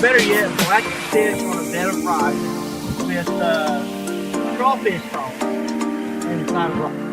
better yet, black fish on a bed of rice with crawfish sauce and a side of rice.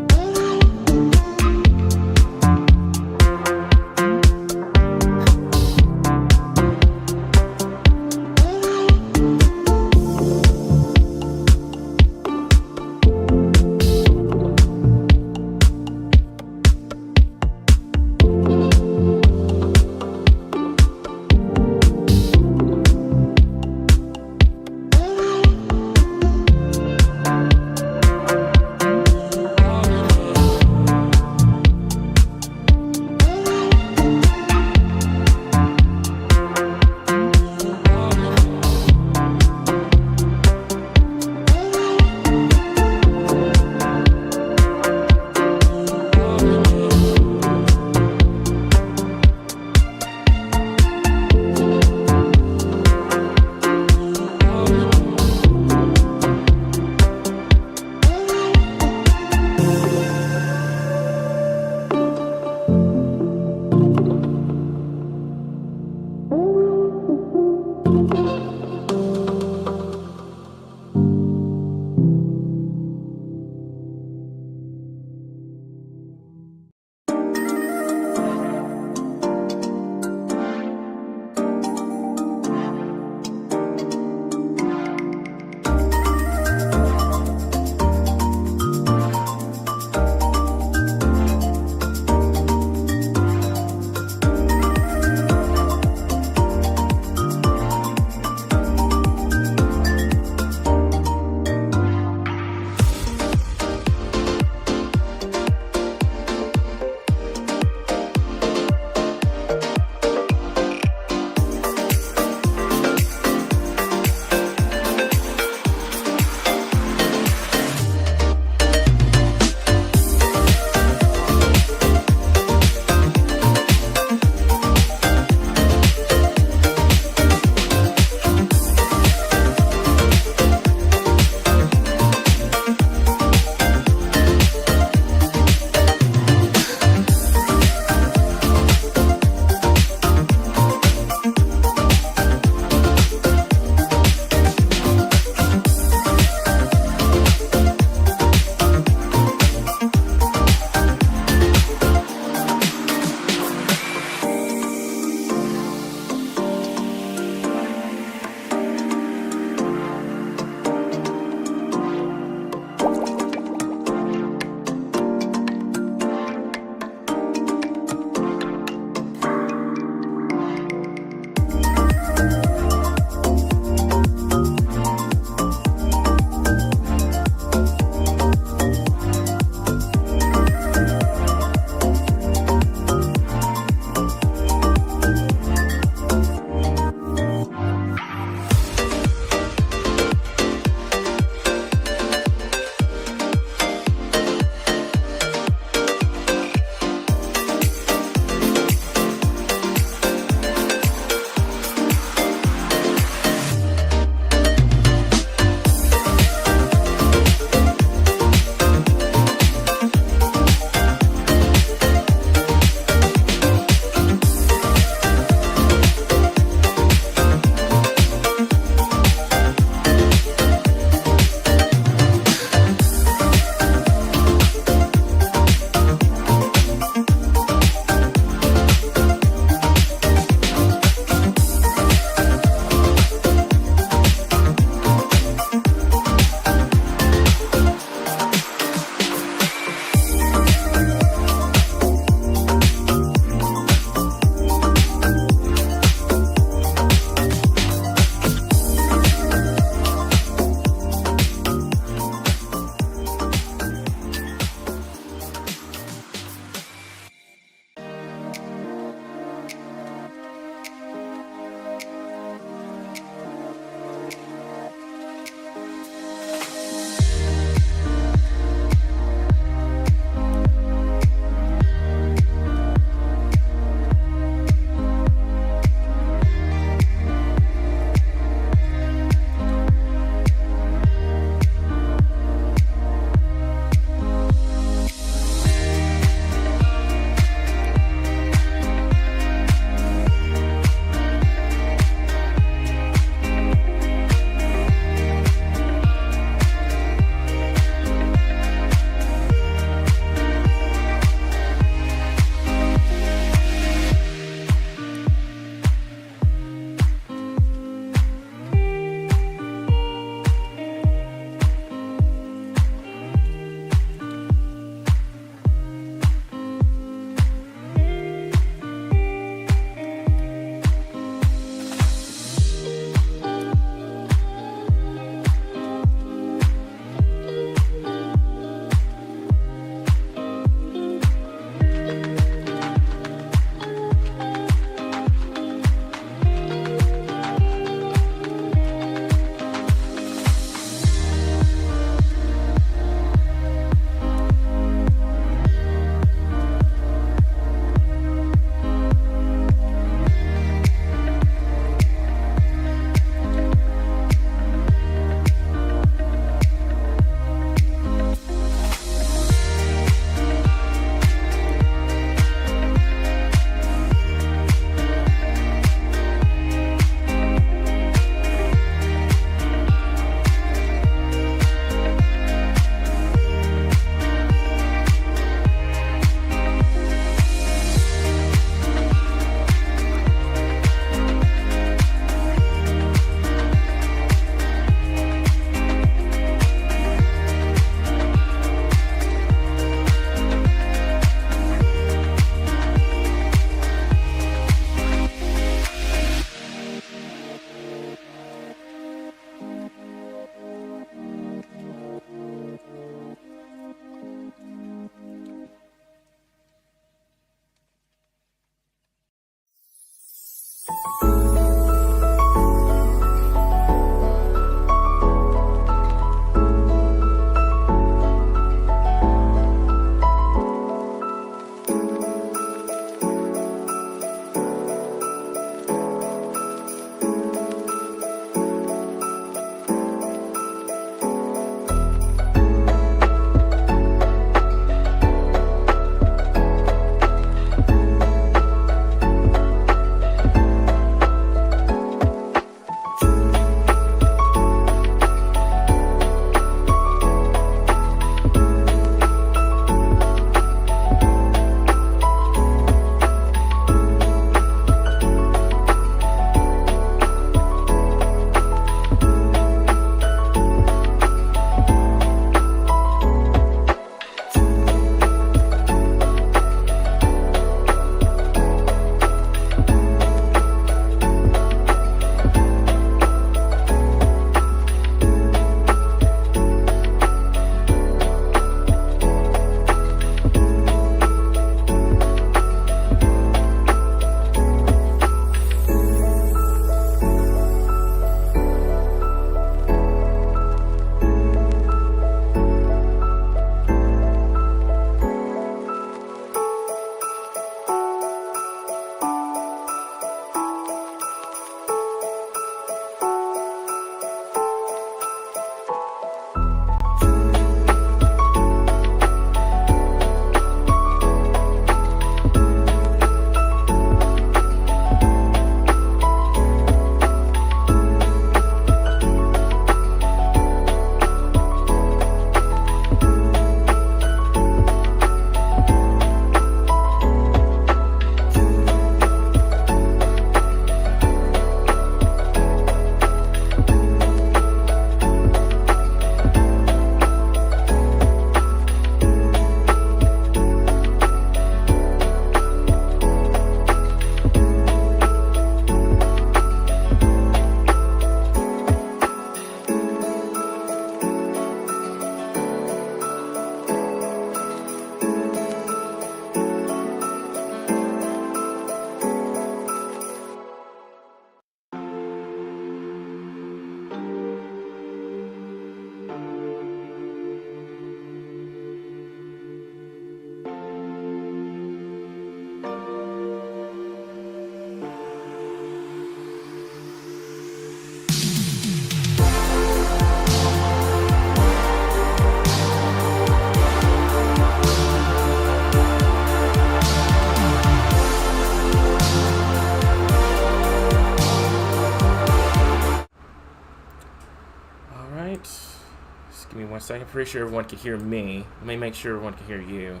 right. Just give me 1 second. Pretty sure everyone can hear me. Let me make sure everyone can hear you.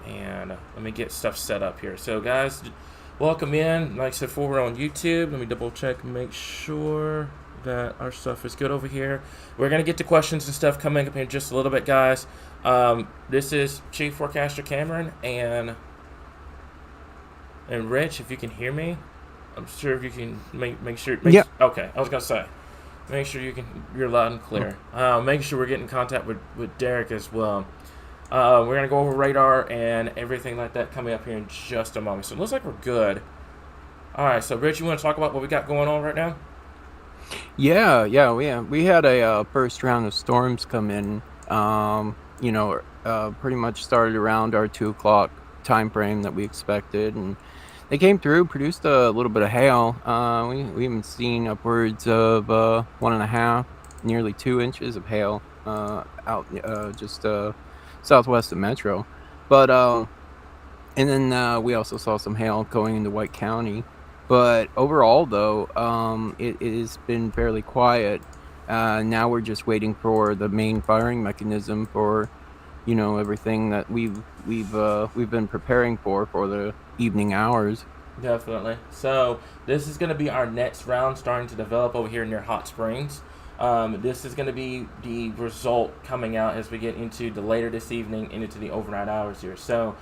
And let me get stuff set up here. So, guys, welcome in. Like I said before, we're on YouTube. Let me double check and make sure that our stuff is good over here. We're going to get to questions and stuff coming up here in just a little bit, guys. This is Chief Forecaster Cameron and Rich, if you can hear me. I'm sure if you can make sure. Yeah. Okay, I was going to say. Make sure you're loud and clear. Make sure we're getting in contact with Derek as well. We're going to go over radar and everything like that coming up here in just a moment. So it looks like we're good. All right, so Rich, you want to talk about what we got going on right now? Yeah. We had a first round of storms come in. Pretty much started around our 2 o'clock time frame that we expected, and they came through, produced a little bit of hail. We haven't seen upwards of 1.5, nearly 2 inches of hail out just southwest of Metro. But and then we also saw some hail going into White County. But overall, though, it has been fairly quiet. Now we're just waiting for the main firing mechanism for, everything that we've been preparing for the evening hours. Definitely. So this is going to be our next round starting to develop over here near Hot Springs. This is going to be the result coming out as we get into the later this evening and into the overnight hours here. So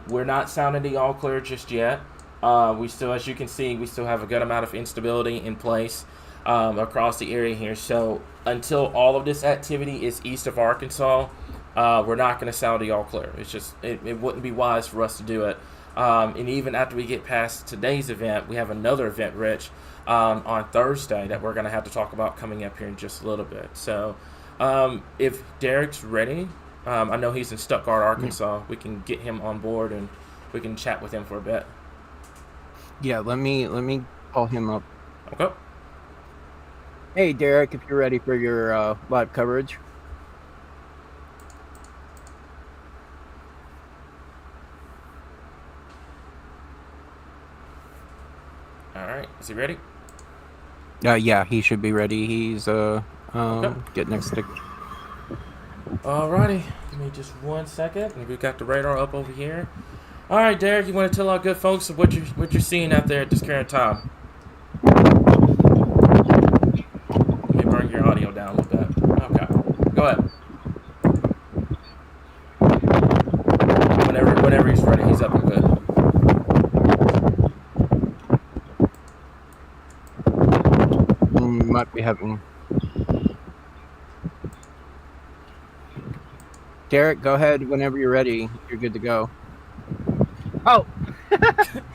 we're not sounding the all clear just yet. We still, as you can see, we still have a good amount of instability in place across the area here. So until all of this activity is east of Arkansas, we're not going to sound the all clear. It's just, it wouldn't be wise for us to do it. And even after we get past today's event, we have another event, Rich, on Thursday that we're going to have to talk about coming up here in just a little bit. So if Derek's ready, I know he's in Stuttgart, Arkansas. We can get him on board and we can chat with him for a bit. Yeah, let me call him up. Okay. Hey, Derek, if you're ready for your live coverage. All right. Is he ready? Yeah, he should be ready. He's Okay. getting next to. Alrighty. Give me just 1 second. We've got the radar up over here. All right, Derek, you want to tell our good folks what you're seeing out there at this current time? Let me bring your audio down a little bit. Okay. Go ahead. Whenever he's ready, he's up and good. Might be having. Derek, go ahead whenever you're ready. You're good to go. Oh,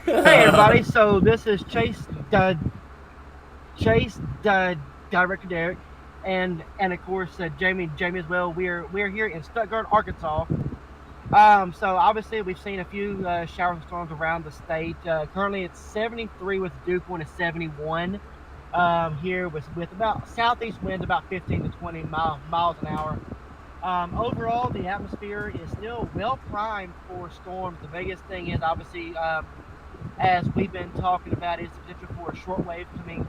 hey everybody! So this is Chase, Director Derek, and of course Jamie as well. We're here in Stuttgart, Arkansas. So obviously we've seen a few shower storms around the state. Currently it's 73 with dew point is 71. Here with about southeast winds about 15 to 20 miles an hour. Overall, the atmosphere is still well primed for storms. The biggest thing is obviously, as we've been talking about, is the potential for a short wave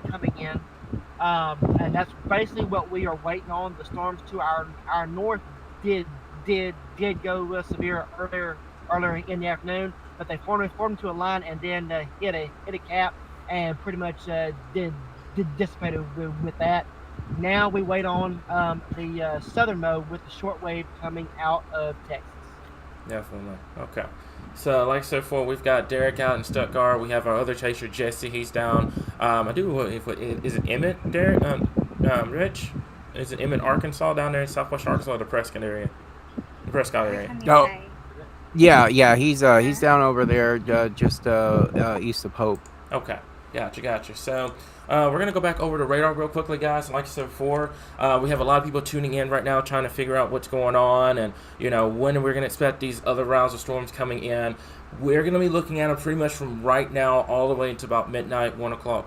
coming in, and that's basically what we are waiting on. The storms to our north did go severe earlier in the afternoon, but they formed to a line and then hit a cap and pretty much dissipated with that. Now we wait on the southern mode with the short wave coming out of Texas. Definitely. Okay. So, like I said before, we've got Derek out in Stuttgart. We have our other chaser, Jesse. He's down. Is it Emmett, Derek? Rich? Is it Emmett, Arkansas, down there in southwest Arkansas, the Prescott area? The Prescott area. Oh, yeah. He's down over there, just east of Hope. Okay. Gotcha. So, we're going to go back over to radar real quickly, guys. Like I said before, we have a lot of people tuning in right now trying to figure out what's going on and, when we're going to expect these other rounds of storms coming in. We're going to be looking at them pretty much from right now all the way to about midnight, 1 o'clock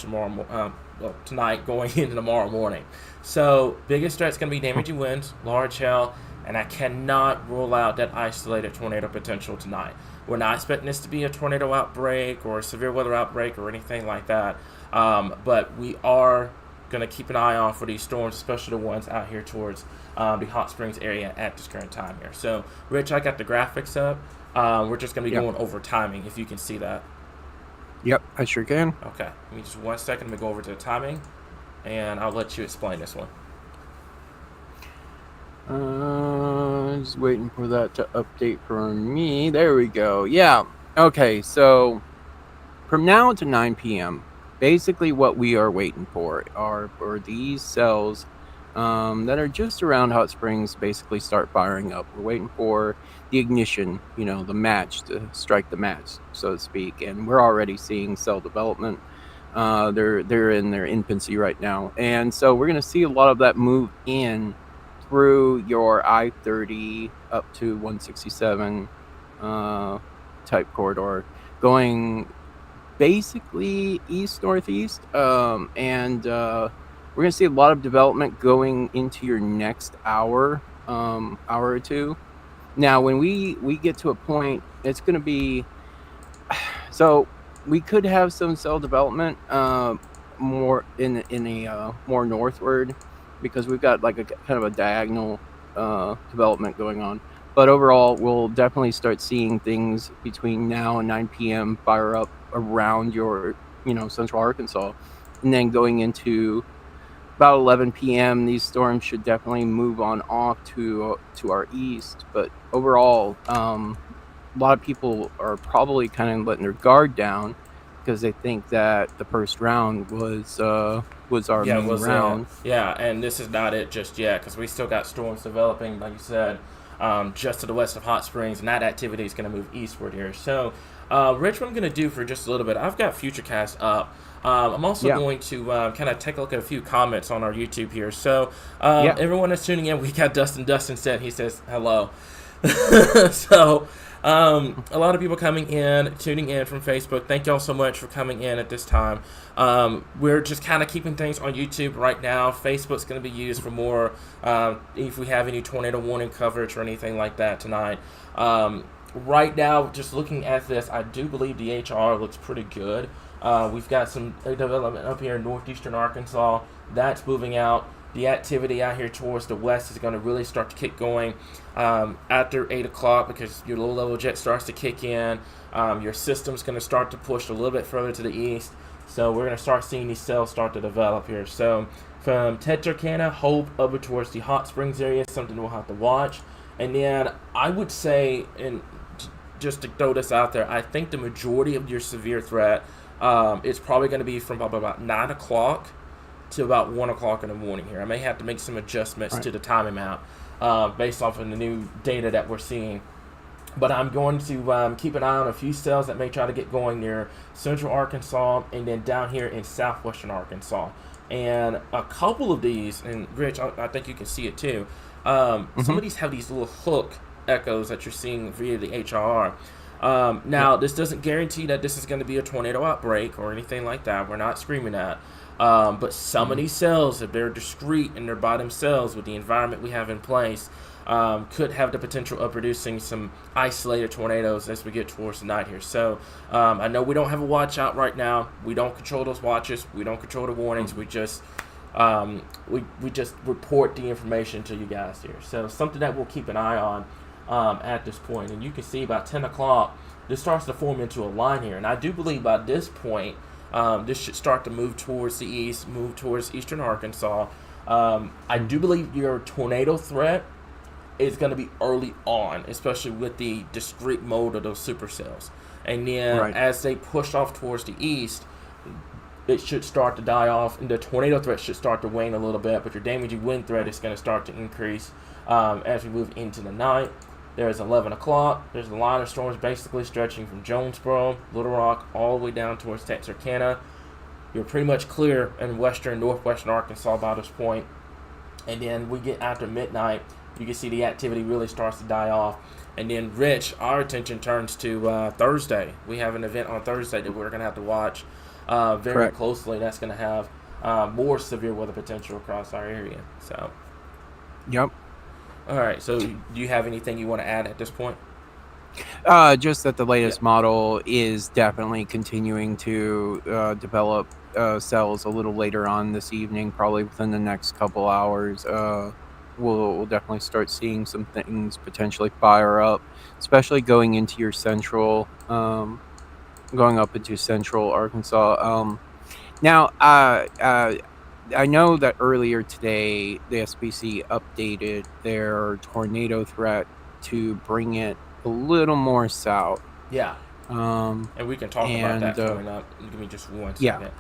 tonight going into tomorrow morning. So, biggest threat's going to be damaging winds, large hail, and I cannot rule out that isolated tornado potential tonight. We're not expecting this to be a tornado outbreak or a severe weather outbreak or anything like that. But we are going to keep an eye on for these storms, especially the ones out here towards the Hot Springs area at this current time here. So, Rich, I got the graphics up. We're just going to be going over timing, if you can see that. Yep, I sure can. Okay, give me just 1 second to go over to the timing, and I'll let you explain this one. Just waiting for that to update for me. There we go. Yeah. Okay, so from now to 9 p.m., basically what we are waiting for are for these cells that are just around Hot Springs basically start firing up. We're waiting for the ignition, the match to strike the match, so to speak. And we're already seeing cell development. They're in their infancy right now. And so we're going to see a lot of that move in through your I-30 up to 167 type corridor, going basically east-northeast. And we're going to see a lot of development going into your next hour or two. Now, when we get to a point, it's going to be... So we could have some cell development more in a more northward, because we've got like a kind of a diagonal development going on. But overall, we'll definitely start seeing things between now and 9 p.m. fire up around your, central Arkansas. And then going into about 11 p.m., these storms should definitely move on off to our east. But overall, a lot of people are probably kind of letting their guard down because they think that the first round was our main round. And this is not it just yet, because we still got storms developing, like you said, just to the west of Hot Springs, and that activity is going to move eastward here. So, Rich, what I'm going to do for just a little bit, I've got Futurecast up. I'm also going to kind of take a look at a few comments on our YouTube here. So, everyone that's tuning in, we got Dustin. Dustin said, he says hello. So, a lot of people tuning in from Facebook. Thank y'all so much for coming in at this time. We're just kind of keeping things on YouTube right now. Facebook's going to be used for more if we have any tornado warning coverage or anything like that tonight. Right now, just looking at this, I do believe the HR looks pretty good. We've got some development up here in northeastern Arkansas. That's moving out. The activity out here towards the west is going to really start to kick going after 8 o'clock, because your low-level jet starts to kick in. Your system's going to start to push a little bit further to the east. So we're going to start seeing these cells start to develop here. So from Texarkana, Hope, over towards the Hot Springs area, something we'll have to watch. And then I would say, and just to throw this out there, I think the majority of your severe threat is probably going to be from about 9 o'clock to about 1 o'clock in the morning here. I may have to make some adjustments to the time amount based off of the new data that we're seeing. But I'm going to keep an eye on a few cells that may try to get going near central Arkansas and then down here in southwestern Arkansas. And a couple of these, and Rich, I think you can see it too, some of these have these little hook echoes that you're seeing via the HRR. Now, this doesn't guarantee that this is going to be a tornado outbreak or anything like that. We're not screaming that. But some of these cells, if they're discrete and they're by themselves with the environment we have in place, could have the potential of producing some isolated tornadoes as we get towards the night here. So I know we don't have a watch out right now. We don't control those watches. We don't control the warnings. We just we just report the information to you guys here. So something that we'll keep an eye on at this point. And you can see about 10 o'clock, this starts to form into a line here. And I do believe by this point, this should start to move towards the east, move towards eastern Arkansas. I do believe your tornado threat is going to be early on, especially with the discrete mode of those supercells. And then as they push off towards the east, it should start to die off, and the tornado threat should start to wane a little bit, but your damaging wind threat is going to start to increase as we move into the night. There's 11 o'clock. There's a line of storms basically stretching from Jonesboro, Little Rock, all the way down towards Texarkana. You're pretty much clear in western, northwestern Arkansas by this point. And then we get after midnight, you can see the activity really starts to die off. And then, Rich, our attention turns to Thursday. We have an event on Thursday that we're going to have to watch very closely. That's going to have more severe weather potential across our area. So, yep. All right. So, do you have anything you want to add at this point? Just that the latest model is definitely continuing to develop cells a little later on this evening, probably within the next couple hours. We'll definitely start seeing some things potentially fire up, especially going into your central, going up into central Arkansas. Now, I know that earlier today the SBC updated their tornado threat to bring it a little more south. Yeah. Um, And we can talk about that coming up. Give me just one yeah. second.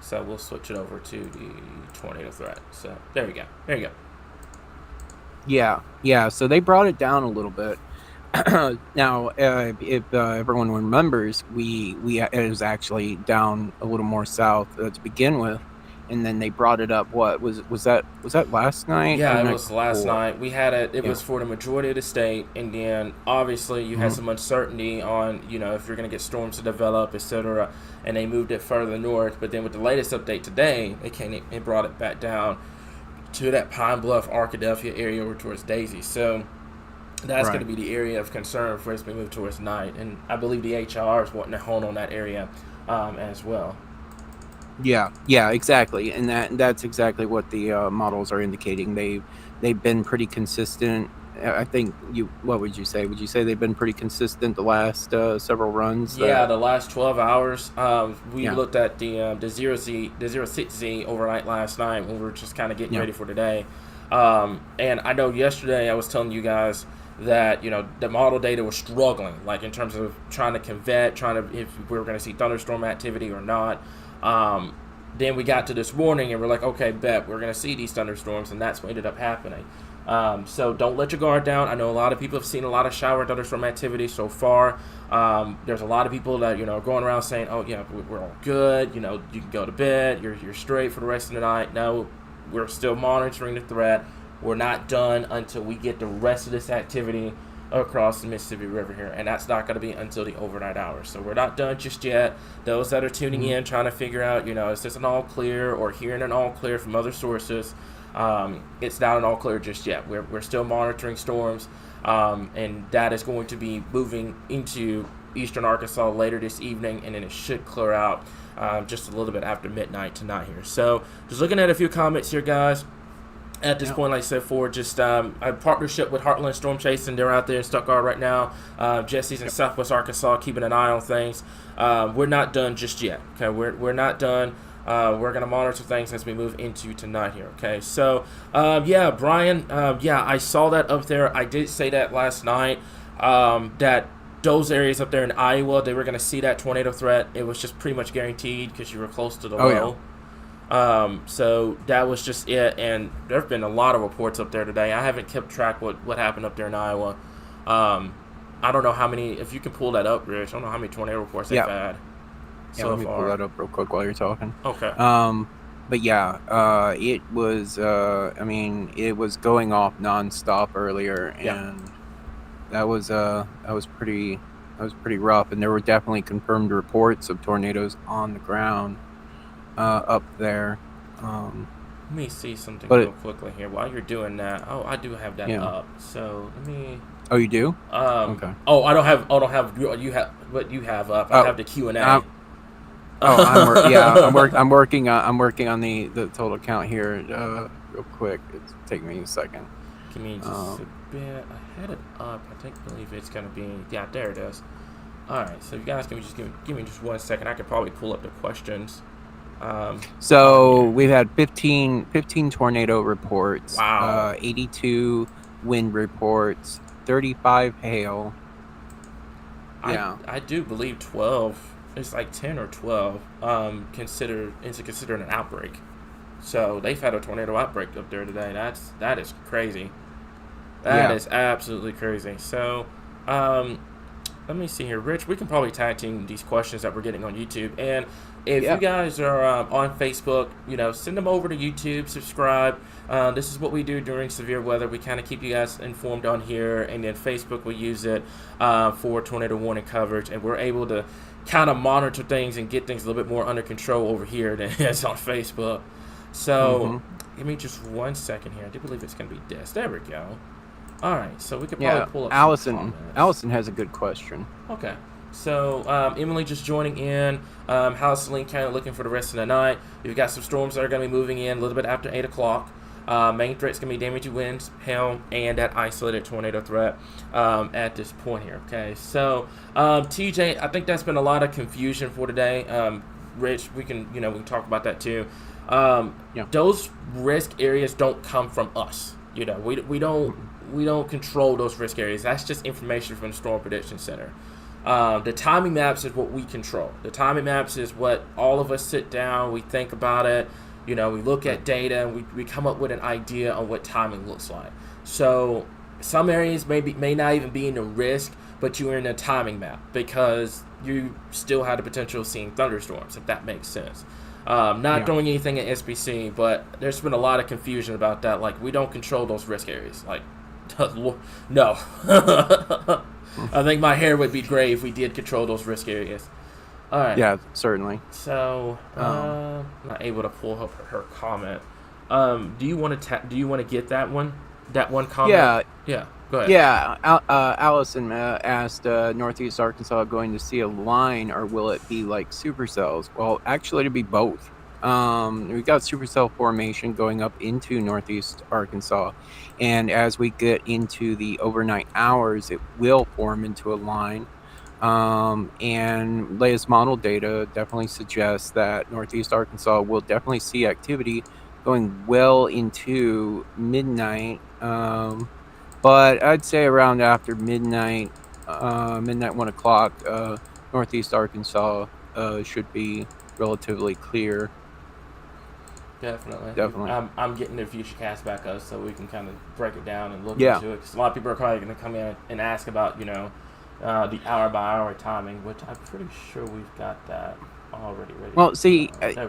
So we'll switch it over to the tornado threat. So there we go. There you go. Yeah. So they brought it down a little bit. Now, if everyone remembers, it was actually down a little more south to begin with, and then they brought it up. What was that last night? Yeah, it was last night. We had it. It was for the majority of the state, and then obviously you had some uncertainty on if you're going to get storms to develop, etc. And they moved it further north. But then with the latest update today, they brought it back down to that Pine Bluff, Arkadelphia area over towards Daisy. So that's going to be the area of concern for us to move towards night. And I believe the HR is wanting to hone on that area as well. Yeah, exactly. And that's exactly what the models are indicating. They've been pretty consistent. I think what would you say? Would you say they've been pretty consistent the last several runs? Yeah, the last 12 hours. We looked at the 06Z overnight last night when we were just kind of getting ready for today. And I know yesterday I was telling you guys that the model data was struggling, like in terms of trying to convet, if we were going to see thunderstorm activity or not. Then we got to this morning and we're like, okay, bet we're going to see these thunderstorms, and that's what ended up happening. So don't let your guard down. I know a lot of people have seen a lot of shower thunderstorm activity so far. There's a lot of people that are going around saying, oh yeah, we're all good, you can go to bed, you're straight for the rest of the night. No, we're still monitoring the threat. We're not done until we get the rest of this activity across the Mississippi River here, and that's not going to be until the overnight hours. So we're not done just yet. Those that are tuning in, trying to figure out, is this an all clear, or hearing an all clear from other sources, it's not an all clear just yet. We're still monitoring storms, and that is going to be moving into eastern Arkansas later this evening, and then it should clear out just a little bit after midnight tonight here. So just looking at a few comments here, guys. At this point, like I said before, just a partnership with Heartland Storm Chasing. They're out there in Stuttgart right now. Jesse's in Southwest Arkansas, keeping an eye on things. We're not done just yet. Okay, we're not done. We're going to monitor things as we move into tonight here. Okay, so Brian, I saw that up there. I did say that last night, that those areas up there in Iowa, they were going to see that tornado threat. It was just pretty much guaranteed because you were close to the low. Yeah. So that was just it, and there have been a lot of reports up there today. I haven't kept track what happened up there in Iowa. I don't know how many, if you can pull that up, Rich, I don't know how many tornado reports they've had so let me far. pull that up real quick while you're talking. Okay. But it was, it was going off nonstop earlier, and that was pretty rough, and there were definitely confirmed reports of tornadoes on the ground. Up there. Let me see something real quickly here while you're doing that. Oh, I do have that up. So let me. Oh, you do? Okay. Oh, I don't have. You have what you have up. I have the Q&A. I'm working on the total count here. Real quick. It's taking me a second. Give me just a bit. I had it up. Believe it's gonna be. Yeah, there it is. All right. So you guys can just give me just 1 second. I could probably pull up the questions. So we've had 15 tornado reports. Wow. 82 wind reports. 35 hail. Yeah. I do believe 12. It's like 10 or 12. Considered an outbreak. So they've had a tornado outbreak up there today. That is crazy. That is absolutely crazy. So, let me see here, Rich. We can probably tag team these questions that we're getting on YouTube, and if you guys are on Facebook, send them over to YouTube. Subscribe. This is what we do during severe weather. We kind of keep you guys informed on here, and then Facebook will use it for tornado warning coverage, and we're able to kind of monitor things and get things a little bit more under control over here than it's on Facebook. So, give me just 1 second here. I do believe it's going to be this. There we go. All right, so we could probably pull up Allison has a good question. Okay. So Emily just joining in. How's Celine County looking for the rest of the night? We've got some storms that are going to be moving in a little bit after 8 o'clock. Main threat's going to be damaging winds, hail, and that isolated tornado threat at this point here. Okay, so TJ, I think that's been a lot of confusion for today. Rich, we can talk about that too. Those risk areas don't come from us. We don't control those risk areas. That's just information from the Storm Prediction Center. The timing maps is what we control. The timing maps is what all of us sit down, we think about it. We look at data, and we come up with an idea on what timing looks like. So some areas may not even be in the risk, but you're in a timing map because you still have the potential of seeing thunderstorms, if that makes sense. Not throwing anything at SBC, but there's been a lot of confusion about that. Like, we don't control those risk areas. Like, no. I think my hair would be gray if we did control those risk areas. All right. Yeah, certainly. So, not able to pull up her comment. Do you want to get that one? That one comment? Yeah. Yeah. Go ahead. Yeah. Allison asked, Northeast Arkansas going to see a line, or will it be like supercells? Well, actually, it'll be both. We've got supercell formation going up into Northeast Arkansas, and as we get into the overnight hours, it will form into a line. And latest model data definitely suggests that Northeast Arkansas will definitely see activity going well into midnight. But I'd say around after midnight, 1 o'clock, Northeast Arkansas should be relatively clear. Definitely. I'm getting the future cast back up so we can kind of break it down and look into it. Because a lot of people are probably going to come in and ask about, the hour-by-hour timing, which I'm pretty sure we've got that already ready. Well, see, there's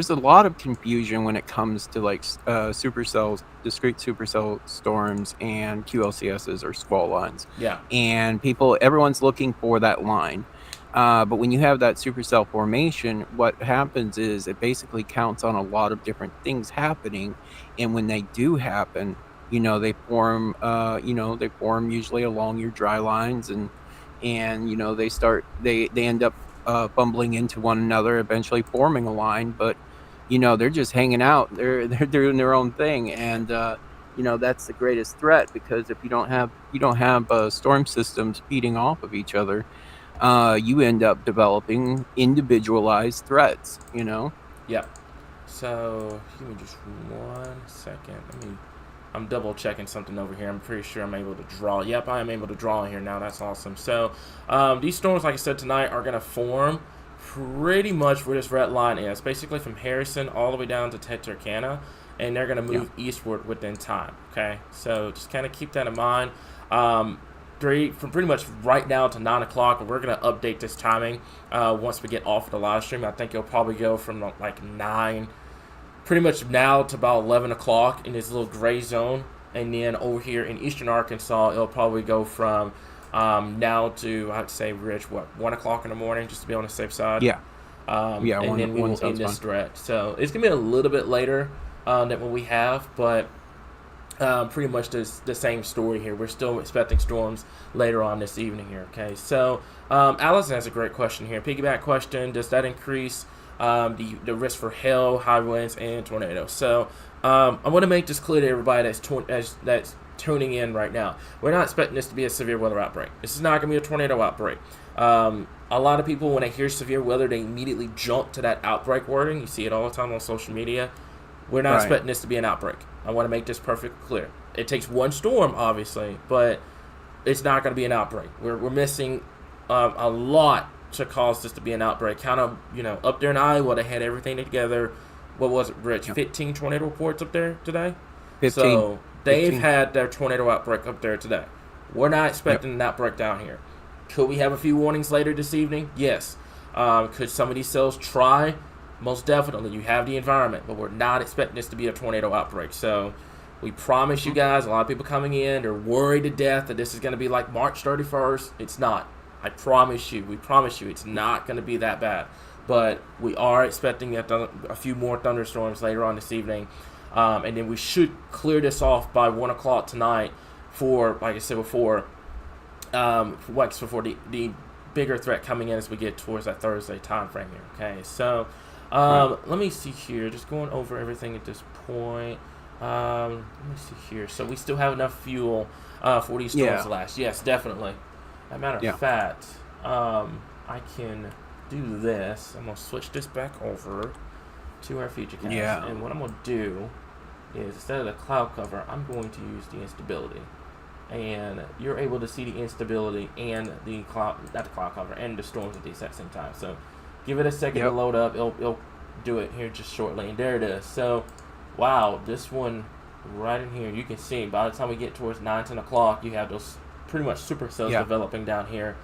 a lot of confusion when it comes to like supercells, discrete supercell storms, and QLCSs or squall lines. Yeah. And everyone's looking for that line. But when you have that supercell formation, what happens is it basically counts on a lot of different things happening, and when they do happen, they form usually along your dry lines, and they end up bumbling into one another, eventually forming a line. But they're just hanging out, they're doing their own thing, and that's the greatest threat, because if you don't have storm systems feeding off of each other, you end up developing individualized threats. Yep. So give me just 1 second. I'm double checking something over here. I'm pretty sure I'm able to draw. Yep, I am able to draw here now. That's awesome. So these storms, like I said, tonight are going to form pretty much where this red line is. Basically from Harrison all the way down to Texarkana, and they're going to move eastward within time. Okay, so just kind of keep that in mind. From pretty much right now to 9 o'clock, and we're going to update this timing once we get off of the live stream. I think it'll probably go from like 9 pretty much now to about 11 o'clock in this little gray zone, and then over here in eastern Arkansas, it'll probably go from now to, I'd say, Rich, 1 o'clock in the morning, just to be on the safe side. And then we will end this threat. So it's going to be a little bit later than what we have, but pretty much the same story here. We're still expecting storms later on this evening here. Okay, so Allison has a great question here. Piggyback question: does that increase the risk for hail, high winds, and tornadoes? So I want to make this clear to everybody that's tuning in right now. We're not expecting this to be a severe weather outbreak. This is not going to be a tornado outbreak. A lot of people, when they hear severe weather, they immediately jump to that outbreak wording. You see it all the time on social media. We're not expecting this to be an outbreak. I want to make this perfectly clear. It takes one storm, obviously, but it's not going to be an outbreak. We're missing a lot to cause this to be an outbreak. Kind of, up there in Iowa, they had everything together. What was it, Rich? 15 tornado reports up there today? 15. So they've had their tornado outbreak up there today. We're not expecting an outbreak down here. Could we have a few warnings later this evening? Yes. Could some of these cells try? Most definitely. You have the environment, but we're not expecting this to be a tornado outbreak. So we promise you guys, a lot of people coming in, they're worried to death that this is going to be like March 31st. It's not. I promise you. We promise you it's not going to be that bad. But we are expecting a few more thunderstorms later on this evening. And then we should clear this off by 1 o'clock tonight for, like I said before, What's before the bigger threat coming in as we get towards that Thursday time frame here. Okay, so let me see here. Just going over everything at this point. Let me see here. So we still have enough fuel for these storms to last. Yes, definitely. As a matter of fact, I can do this. I'm gonna switch this back over to our future cast. Yeah. And what I'm gonna do is instead of the cloud cover, I'm going to use the instability. And you're able to see the instability and the cloud, not the cloud cover, and the storms at the exact same time. So give it a second to load up. It'll do it here just shortly. And there it is. So, wow, this one right in here, you can see by the time we get towards 9, 10 o'clock, you have those pretty much supercells developing down here.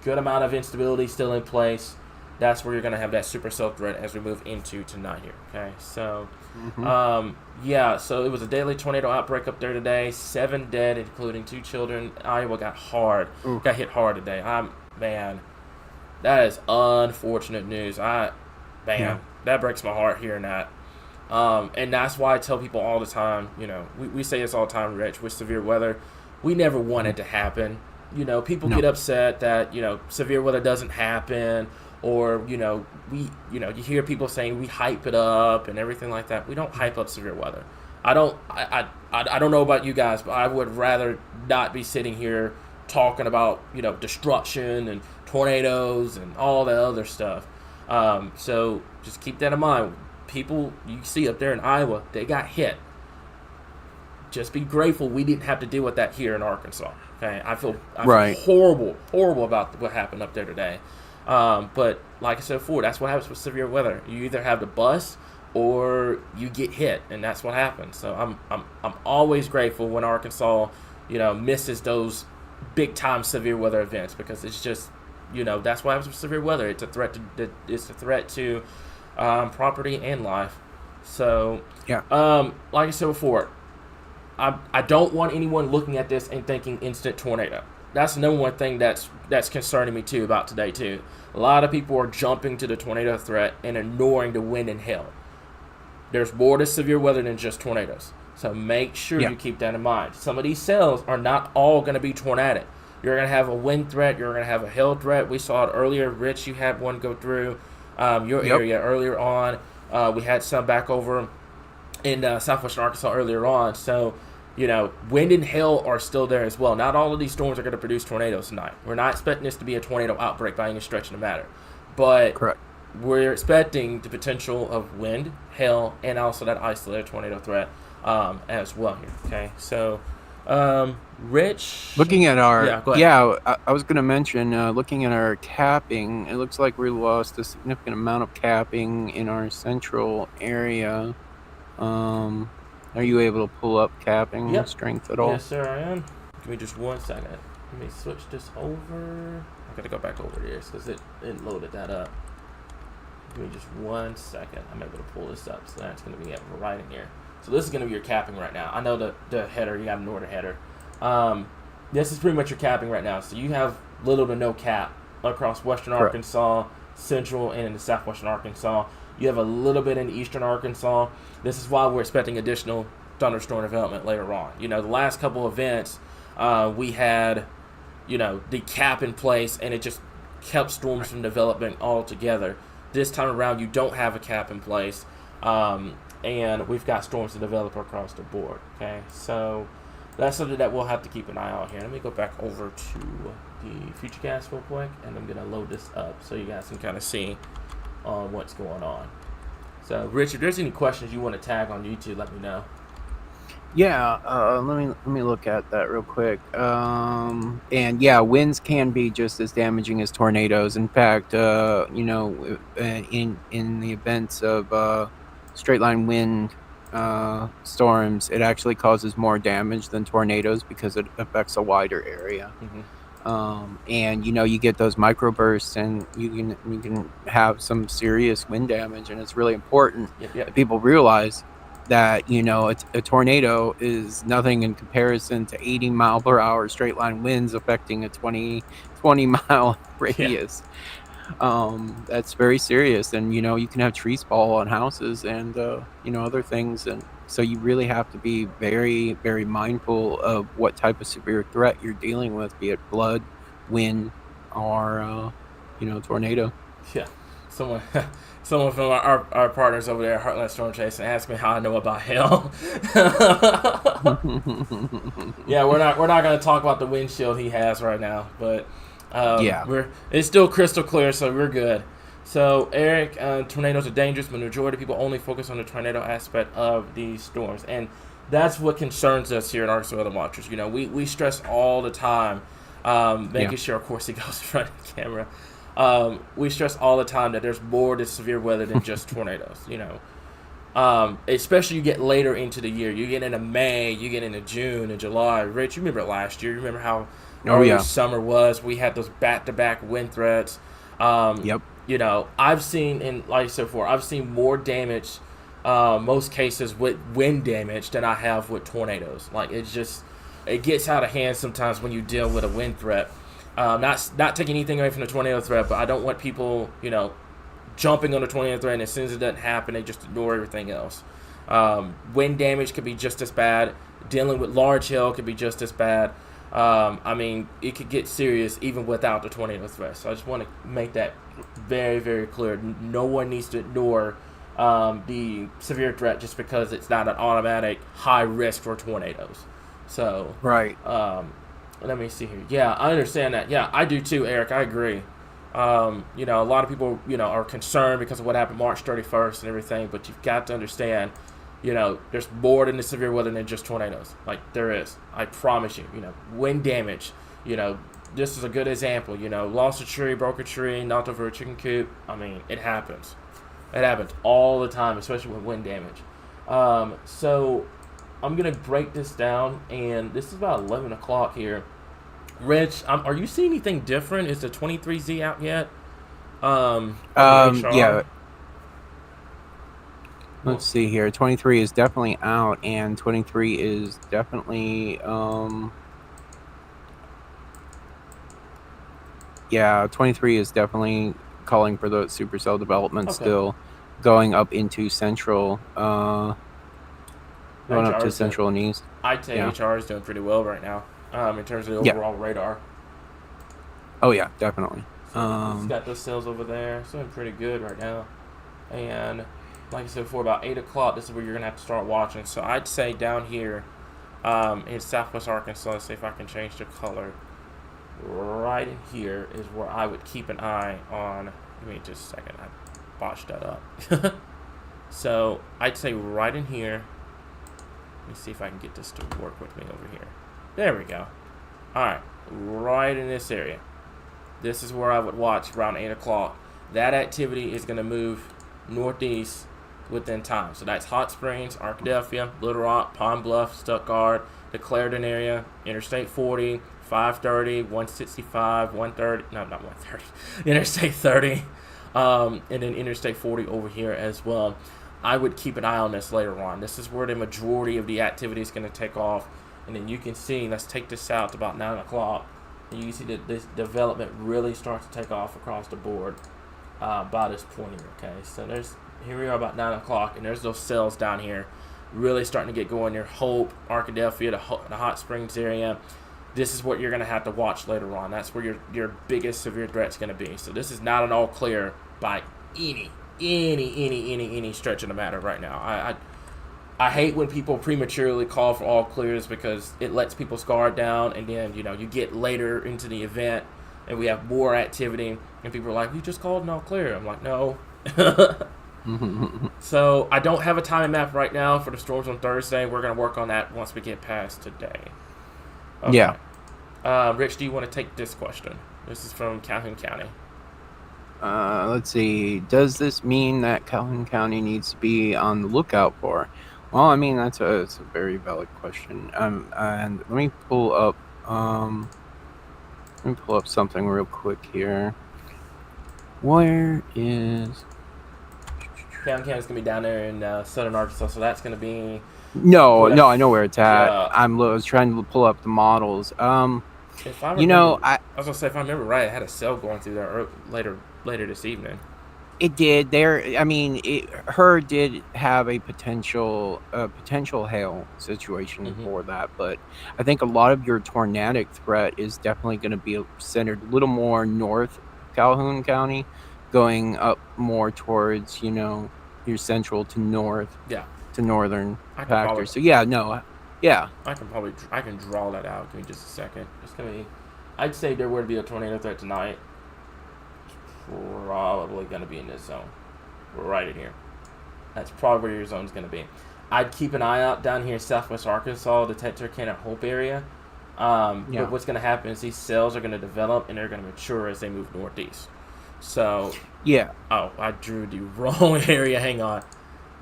Good amount of instability still in place. That's where you're going to have that supercell threat as we move into tonight here. Okay, so so it was a daily tornado outbreak up there today. 7 dead, including 2 children. Iowa got hit hard today. Man, that is unfortunate news. That breaks my heart hearing that. And that's why I tell people all the time, we say this all the time, Rich, with severe weather, we never want it to happen. People get upset that, severe weather doesn't happen, or, you hear people saying we hype it up and everything like that. We don't hype up severe weather. I don't know about you guys, but I would rather not be sitting here talking about, destruction and tornadoes and all that other stuff. So just keep that in mind. People you see up there in Iowa, they got hit. Just be grateful we didn't have to deal with that here in Arkansas. Okay, I feel horrible about what happened up there today. But like I said before, that's what happens with severe weather. You either have to bust or you get hit, and that's what happens. So I'm always grateful when Arkansas, misses those big time severe weather events, because it's just, that's what happens with severe weather. It's a threat to property and life. So like I said before, I don't want anyone looking at this and thinking instant tornado. That's the number one thing that's concerning me too about today too. A lot of people are jumping to the tornado threat and ignoring the wind and hail. There's more to severe weather than just tornadoes. So make sure you keep that in mind. Some of these cells are not all going to be tornadic. You're going to have a wind threat. You're going to have a hail threat. We saw it earlier. Rich, you had one go through your area earlier on. We had some back over in southwestern Arkansas earlier on. So, wind and hail are still there as well. Not all of these storms are going to produce tornadoes tonight. We're not expecting this to be a tornado outbreak by any stretch of the matter. But we're expecting the potential of wind, hail, and also that isolated tornado threat as well here. Okay, so Rich, looking at our I was going to mention looking at our capping, it looks like we lost a significant amount of capping in our central area. Are you able to pull up capping strength at all? Yes, sir, I am. Give me just 1 second. Let me switch this over. I got to go back over this because it loaded that up. Give me just 1 second. I'm able to pull this up, so that's going to be right in here. So this is going to be your capping right now. I know the header, you got a northern header. This is pretty much your capping right now. So you have little to no cap across western Arkansas, central, and into southwestern Arkansas. You have a little bit in eastern Arkansas. This is why we're expecting additional thunderstorm development later on. The last couple events, we had, the cap in place, and it just kept storms from developing altogether. This time around, you don't have a cap in place, and we've got storms to develop across the board. Okay, so that's something that we'll have to keep an eye on here. Let me go back over to the Futurecast real quick, and I'm going to load this up so you guys can kind of see what's going on. So, Rich, if there's any questions you want to tag on YouTube, let me know. Yeah, let me look at that real quick. And winds can be just as damaging as tornadoes. In fact, in the events of straight line wind storms, it actually causes more damage than tornadoes because it affects a wider area. And you get those microbursts, and you can have some serious wind damage, and it's really important that people realize that a tornado is nothing in comparison to 80 mile per hour straight line winds affecting a 20 mile radius. That's very serious. And you can have trees fall on houses and other things, and so you really have to be very, very mindful of what type of severe threat you're dealing with, be it flood, wind, or tornado. Yeah, someone, someone from our partners over there at Heartland Storm Chase and asked me how I know about hail. Yeah, we're not gonna talk about the windshield he has right now, but Yeah. it's still crystal clear, so we're good. So Eric, tornadoes are dangerous, but the majority of people only focus on the tornado aspect of these storms, and that's what concerns us here at Arkansas Weather Watchers. We stress all the time, making Yeah. sure, of course, he goes in front of the camera. We stress all the time that there's more to severe weather than just tornadoes. Especially you get later into the year. You get into May, you get into June and July. Rich, you remember last year? You remember how Oh early yeah. summer was? We had those back-to-back wind threats. Yep. I've seen, and like I said before, I've seen more damage, most cases with wind damage than I have with tornadoes. Like it gets out of hand sometimes when you deal with a wind threat. Not taking anything away from the tornado threat, but I don't want people, jumping on the tornado threat, and as soon as it doesn't happen, they just ignore everything else. Wind damage could be just as bad. Dealing with large hail could be just as bad. It could get serious even without the tornado threat. So I just want to make that very, very clear. No one needs to ignore the severe threat just because it's not an automatic high risk for tornadoes. So, Right. let me see here. Yeah, I understand that. Yeah, I do too, Eric. I agree. A lot of people, are concerned because of what happened March 31st and everything, but you've got to understand, there's more than the severe weather than just tornadoes. Like, there is. I promise you. Wind damage. This is a good example. Lost a tree, broke a tree, knocked over a chicken coop. It happens. It happens all the time, especially with wind damage. So I'm going to break this down, and this is about 11 o'clock here. Rich, are you seeing anything different? Is the 23Z out yet? On the HR? Yeah. Let's see here. 23 is definitely out, and 23 is definitely 23 is definitely calling for the supercell development. Okay. Still going up into central, going up HR to 's central and east. I'd say Yeah. HR is doing pretty well right now, in terms of the Yeah. overall radar. Oh yeah, definitely. So he's got those cells over there. It's doing pretty good right now. And like I said before, about 8 o'clock, this is where you're going to have to start watching. So I'd say down here in southwest Arkansas, let's see if I can change the color. Right in here is where I would keep an eye on. Give me just a second. I botched that up. So I'd say right in here. Let me see if I can get this to work with me over here. There we go. Alright. Right in this area. This is where I would watch around 8 o'clock. That activity is going to move northeast within time. So that's Hot Springs, Arkadelphia, Little Rock, Pine Bluff, Stuttgart, the Clarendon area, Interstate 40, 530, 165, 130. No, not 130. Interstate 30. And then Interstate 40 over here as well. I would keep an eye on this later on. This is where the majority of the activity is going to take off. And then you can see, let's take this out to about 9 o'clock. And you can see that this development really starts to take off across the board by this point here. Okay, so here we are about 9 o'clock, and there's those cells down here really starting to get going near Hope, Arkadelphia, the Hot Springs area. This is what you're going to have to watch later on. That's where your biggest severe threat is going to be. So this is not an all clear by any stretch of the matter right now. I hate when people prematurely call for all clears because it lets people's guard down, and then you get later into the event and we have more activity and people are like, "You just called an all clear." I'm like, no. So I don't have a time map right now for the storms on Thursday. We're going to work on that once we get past today. Okay. Yeah. Rich, do you want to take this question? This is from Calhoun County. Let's see. Does this mean that Calhoun County needs to be on the lookout for? Well, that's a very valid question. And let me pull up something real quick here. Where is Calhoun County's gonna be down there in southern Arkansas, so that's gonna be. No, I know where it's at. Yeah. I was trying to pull up the models. If I remember, I was gonna say, if I remember right, I had a cell going through there later later this evening. It did. I mean, her did have a potential hail situation Mm-hmm. for that, but I think a lot of your tornadic threat is definitely going to be centered a little more north of Calhoun County, going up more towards your central to north Yeah, to northern I can factor. probably So yeah, no, yeah, I can draw that out. Give me just a second. It's gonna be. I'd say there were to be a tornado threat tonight. Probably gonna be in this zone, right in here. That's probably where your zone's gonna be. I'd keep an eye out down here in southwest Arkansas, the Texarkana Hope area. But yeah. what's gonna happen is these cells are gonna develop and they're gonna mature as they move northeast. So, Yeah. oh, I drew the wrong area. Hang on.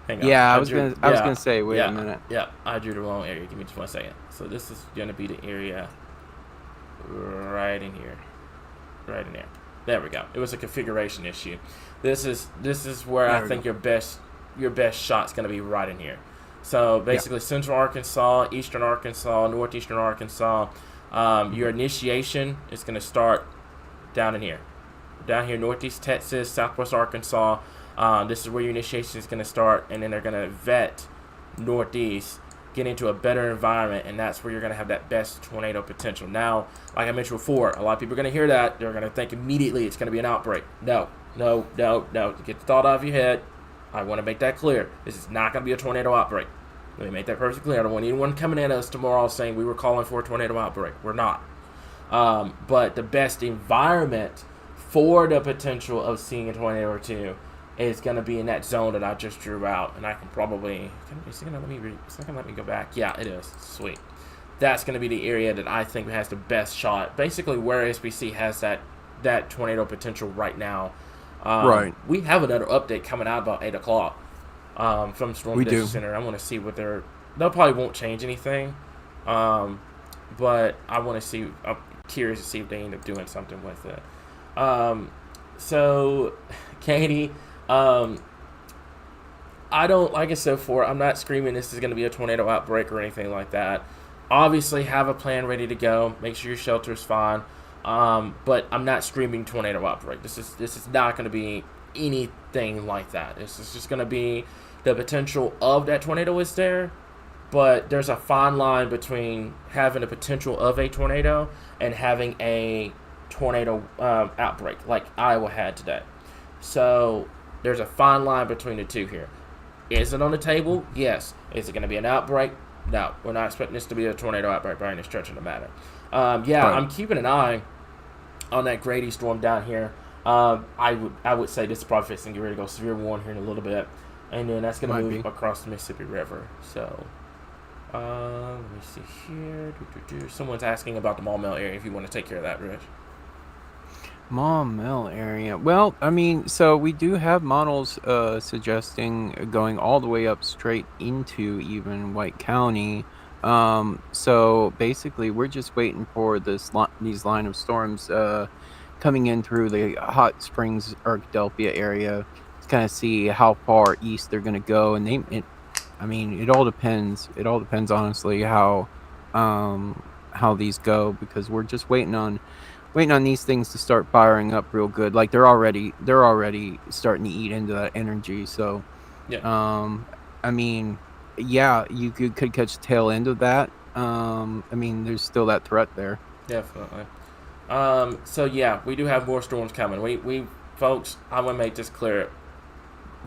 Yeah, I was Yeah, gonna say, wait a minute. yeah. I drew the wrong area. Give me just 1 second. So this is gonna be the area right in here, right in there. There we go. It was a configuration issue. This is where There I we think go. your best shot's gonna be right in here. So Yeah. basically, central Arkansas, eastern Arkansas, northeastern Arkansas. Your initiation is gonna start down in here. Down here, northeast Texas, southwest Arkansas. This is where your initiation is going to start, and then they're going to vet northeast, get into a better environment, and that's where you're going to have that best tornado potential. Now, like I mentioned before, a lot of people are going to hear that. They're going to think immediately it's going to be an outbreak. No. Get the thought out of your head. I want to make that clear. This is not going to be a tornado outbreak. Let me make that perfectly clear. I don't want anyone coming at us tomorrow saying we were calling for a tornado outbreak. We're not. But the best environment for the potential of seeing a tornado or two is going to be in that zone that I just drew out. And I can probably... Is it going to let me go back? Yeah, it is. Sweet. That's going to be the area that I think has the best shot. Basically, where SBC has that tornado potential right now. Right. We have another update coming out about 8 o'clock from Storm We District do. Center. I want to see what they'll probably won't change anything. But I want to see... I'm curious to see if they end up doing something with it. So, Katie, I don't, like I said before, I'm not screaming this is going to be a tornado outbreak or anything like that. Obviously, have a plan ready to go. Make sure your shelter is fine. But I'm not screaming tornado outbreak. This is not going to be anything like that. This is just going to be the potential of that tornado is there. But there's a fine line between having the potential of a tornado and having a tornado outbreak like Iowa had today. So there's a fine line between the two here. Is it on the table? Yes. Is it going to be an outbreak? No. We're not expecting this to be a tornado outbreak by any stretch of the matter. Right. I'm keeping an eye on that Grady storm down here. I would say this is probably fixing to get ready to go severe 1 here in a little bit. And then that's going to move across the Mississippi River. So, let me see here. Someone's asking about the Maumelle area if you want to take care of that, Rich. Maumelle area. Well, I mean, so we do have models suggesting going all the way up straight into even White County. So basically, we're just waiting for these line of storms coming in through the Hot Springs, Arkadelphia area to kind of see how far east they're going to go. And it all depends. It all depends, honestly, how these go, because we're just waiting on these things to start firing up real good. Like they're already starting to eat into that energy. So, Yeah. I mean, yeah, you could catch the tail end of that. I mean, there's still that threat there. Definitely. So yeah, we do have more storms coming. We folks, I want to make this clear.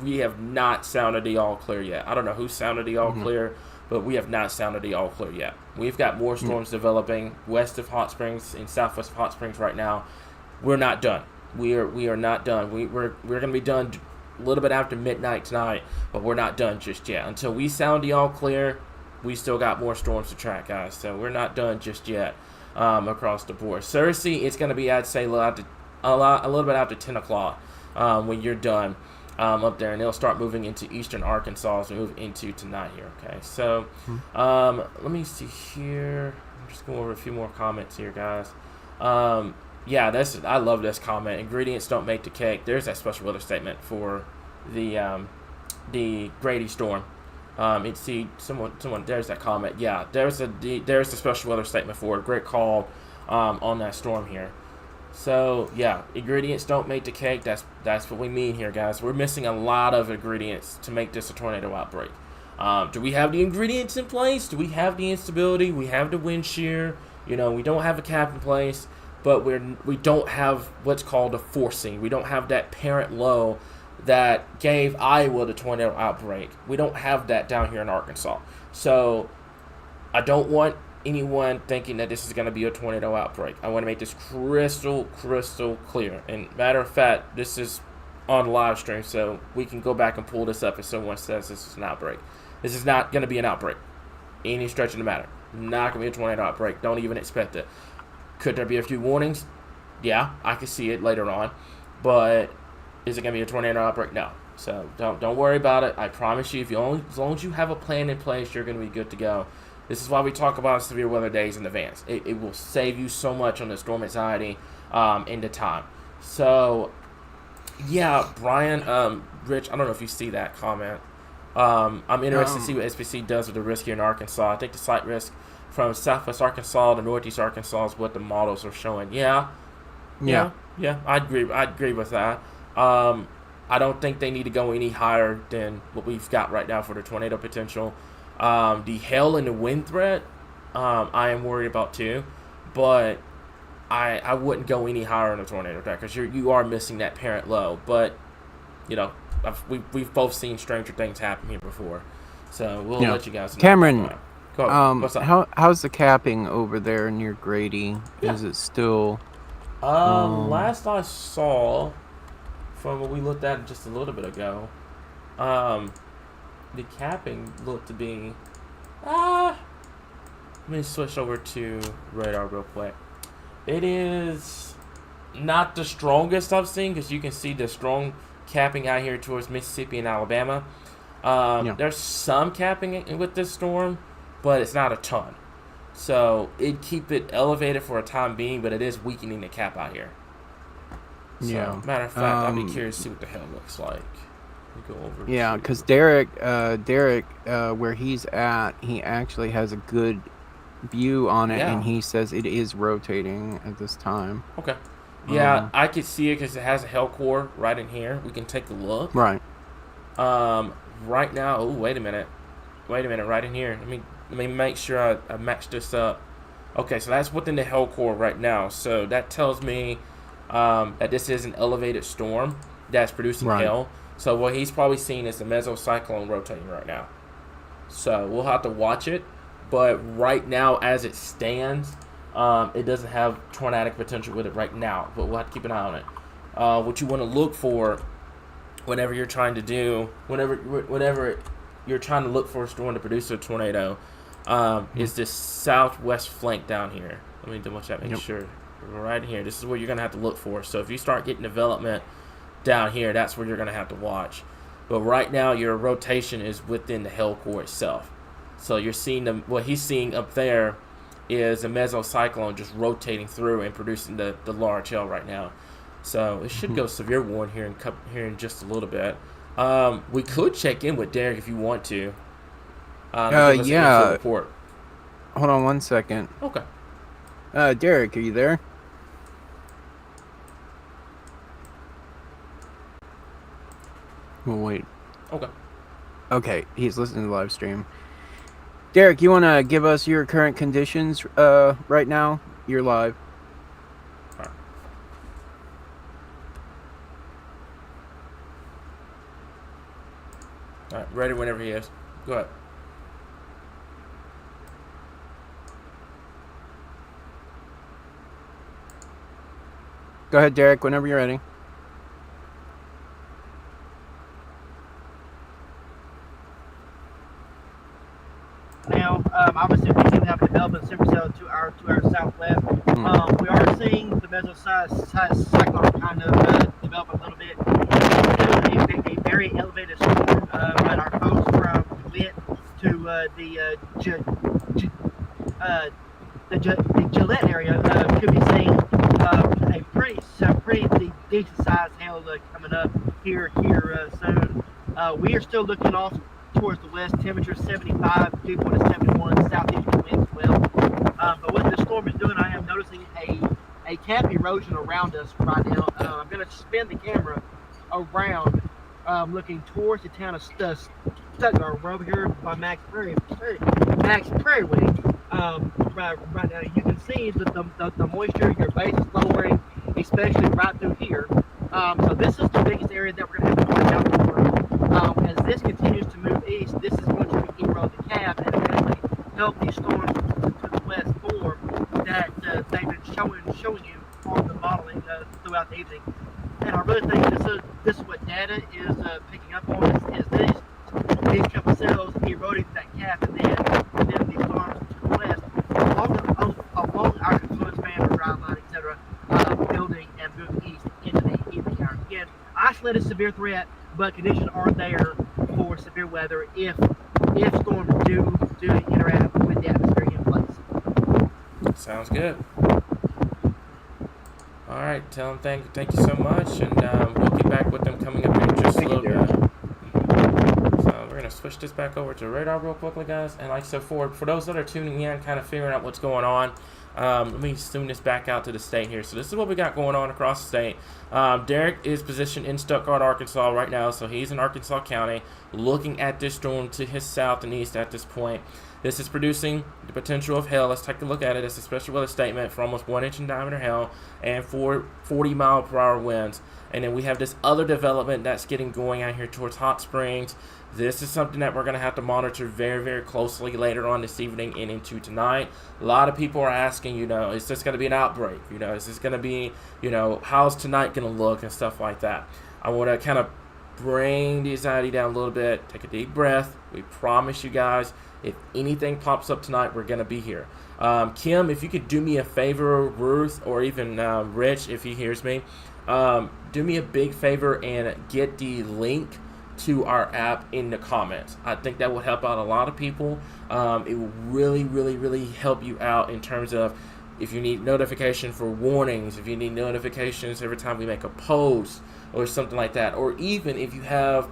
We have not sounded the all clear yet. I don't know who sounded the all clear, but we have not sounded the all clear yet. We've got more storms developing west of Hot Springs and southwest of Hot Springs right now. We're not done. We are not done. We're going to be done a little bit after midnight tonight, but we're not done just yet. Until we sound the all clear, we still got more storms to track, guys. So we're not done just yet across the board. Cersei, it's going to be, I'd say, a little bit after 10 o'clock when you're done. Up there, and they'll start moving into eastern Arkansas as we move into tonight here, okay? So, let me see here. I'm just going over a few more comments here, guys. Yeah, I love this comment. Ingredients don't make the cake. There's that special weather statement for the Grady storm. Someone, there's that comment. Yeah, there's the special weather statement for it. Great call on that storm here. So yeah, ingredients don't make the cake. That's what we mean here, guys. We're missing a lot of ingredients to make this a tornado outbreak. Do we have the ingredients in place? Do we have the instability? We have the wind shear. We don't have a cap in place, but we don't have what's called a forcing. We don't have that parent low that gave Iowa the tornado outbreak. We don't have that down here in Arkansas. So I don't want anyone thinking that this is going to be a tornado outbreak. I want to make this crystal clear. And matter of fact, this is on live stream, so we can go back and pull this up if someone says this is an outbreak. This is not going to be an outbreak. Any stretch of the matter. Not going to be a tornado outbreak. Don't even expect it. Could there be a few warnings? Yeah, I could see it later on. But is it going to be a tornado outbreak? No. So don't worry about it. I promise you, as long as you have a plan in place, you're going to be good to go. This is why we talk about severe weather days in advance. It will save you so much on the storm anxiety in the time. So, yeah, Brian, Rich, I don't know if you see that comment. I'm interested to see what SPC does with the risk here in Arkansas. I think the slight risk from southwest Arkansas to northeast Arkansas is what the models are showing. Yeah, I agree with that. I don't think they need to go any higher than what we've got right now for the tornado potential. The hail and the wind threat, I am worried about too, but I wouldn't go any higher on a tornado threat because you are missing that parent low. But we've both seen stranger things happen here before, so we'll let you guys know. Cameron, what's up? how's the capping over there near Grady? Yeah. Is it still? Last I saw, from what we looked at just a little bit ago, the capping looked to be. Let me switch over to radar real quick. It is not the strongest I've seen because you can see the strong capping out here towards Mississippi and Alabama. There's some capping with this storm, but it's not a ton. So it'd keep it elevated for a time being, but it is weakening the cap out here. So, matter of fact, I'd be curious to see what the hell it looks like. Go over because Derek, where he's at, he actually has a good view on it, and he says it is rotating at this time. Okay. Yeah, I could see it because it has a hell core right in here. We can take a look. Right. Right now. Oh, wait a minute. Right in here. Let me make sure I match this up. Okay, so that's within the hell core right now. So that tells me that this is an elevated storm that's producing hail. So what he's probably seeing is a mesocyclone rotating right now. So we'll have to watch it. But right now, as it stands, it doesn't have tornadic potential with it right now. But we'll have to keep an eye on it. What you want to look for whenever you're trying to do, whenever you're trying to look for a storm to produce a tornado, is this southwest flank down here. Let me double check, make sure. Right here. This is what you're going to have to look for. So if you start getting development down here, that's where you're going to have to watch. But right now, your rotation is within the hell core itself. So you're seeing what he's seeing up there is a mesocyclone just rotating through and producing the large hail right now. So it should go severe warn here in just a little bit. We could check in with Derek if you want to. Report. Hold on 1 second. Okay. Derek, are you there? We'll wait. Okay, he's listening to the live stream. Derek, you want to give us your current conditions right now? You're live. All right, ready whenever he is. Go ahead. Go ahead, Derek, whenever you're ready. Now, obviously, we do have a development supercell to our southwest. We are seeing the mesocyclone kind of develop a little bit. Still a very elevated storm, but our folks from Witt to the Gillette area could be seeing a pretty decent sized hail coming up here soon. We are still looking off towards the west, temperature 75, dew point is 71, southeastern winds as well. But what this storm is doing, I am noticing a cap erosion around us right now. I'm going to spin the camera around, looking towards the town of Stuttgart. We're over here by Max Prairie Wing. Right now, you can see the moisture, your base is lowering, especially right through here. So this is the biggest area that we're going to have to watch out for. As this continues to move east, this is going to erode the cap and eventually help these storms to the west form that they've been showing you on the modeling throughout the evening. And I really think this is what data is picking up on is these couple cells eroding that cap, and then these storms to the west along our confluence band or drive line, etc., building and moving east into the evening hours. Again, isolated severe threat, but conditions are there for severe weather if storms do interact with the atmosphere in place. Sounds good. All right, tell them thank you so much, and we'll get back with them coming up in just a little bit. So we're gonna switch this back over to radar real quickly, guys. And like so, for those that are tuning in, kind of figuring out what's going on, let me zoom this back out to the state here. So this is what we got going on across the state. Derek is positioned in Stuttgart, Arkansas right now, so he's in Arkansas County, looking at this storm to his south and east at this point. This is producing the potential of hail. Let's take a look at it. It's a special weather statement for almost 1 inch in diameter hail and for 40-mile-per-hour winds. And then we have this other development that's getting going out here towards Hot Springs. This is something that we're going to have to monitor very, very closely later on this evening and into tonight. A lot of people are asking, is this going to be an outbreak? Is this going to be, how's tonight going to look and stuff like that. I want to kind of bring the anxiety down a little bit. Take a deep breath. We promise you guys, if anything pops up tonight, we're going to be here. Kim, if you could do me a favor, Ruth, or even Rich, if he hears me, do me a big favor and get the link to our app in the comments. I think that would help out a lot of people. It will really, really, really help you out in terms of if you need notification for warnings, if you need notifications every time we make a post or something like that, or even if you have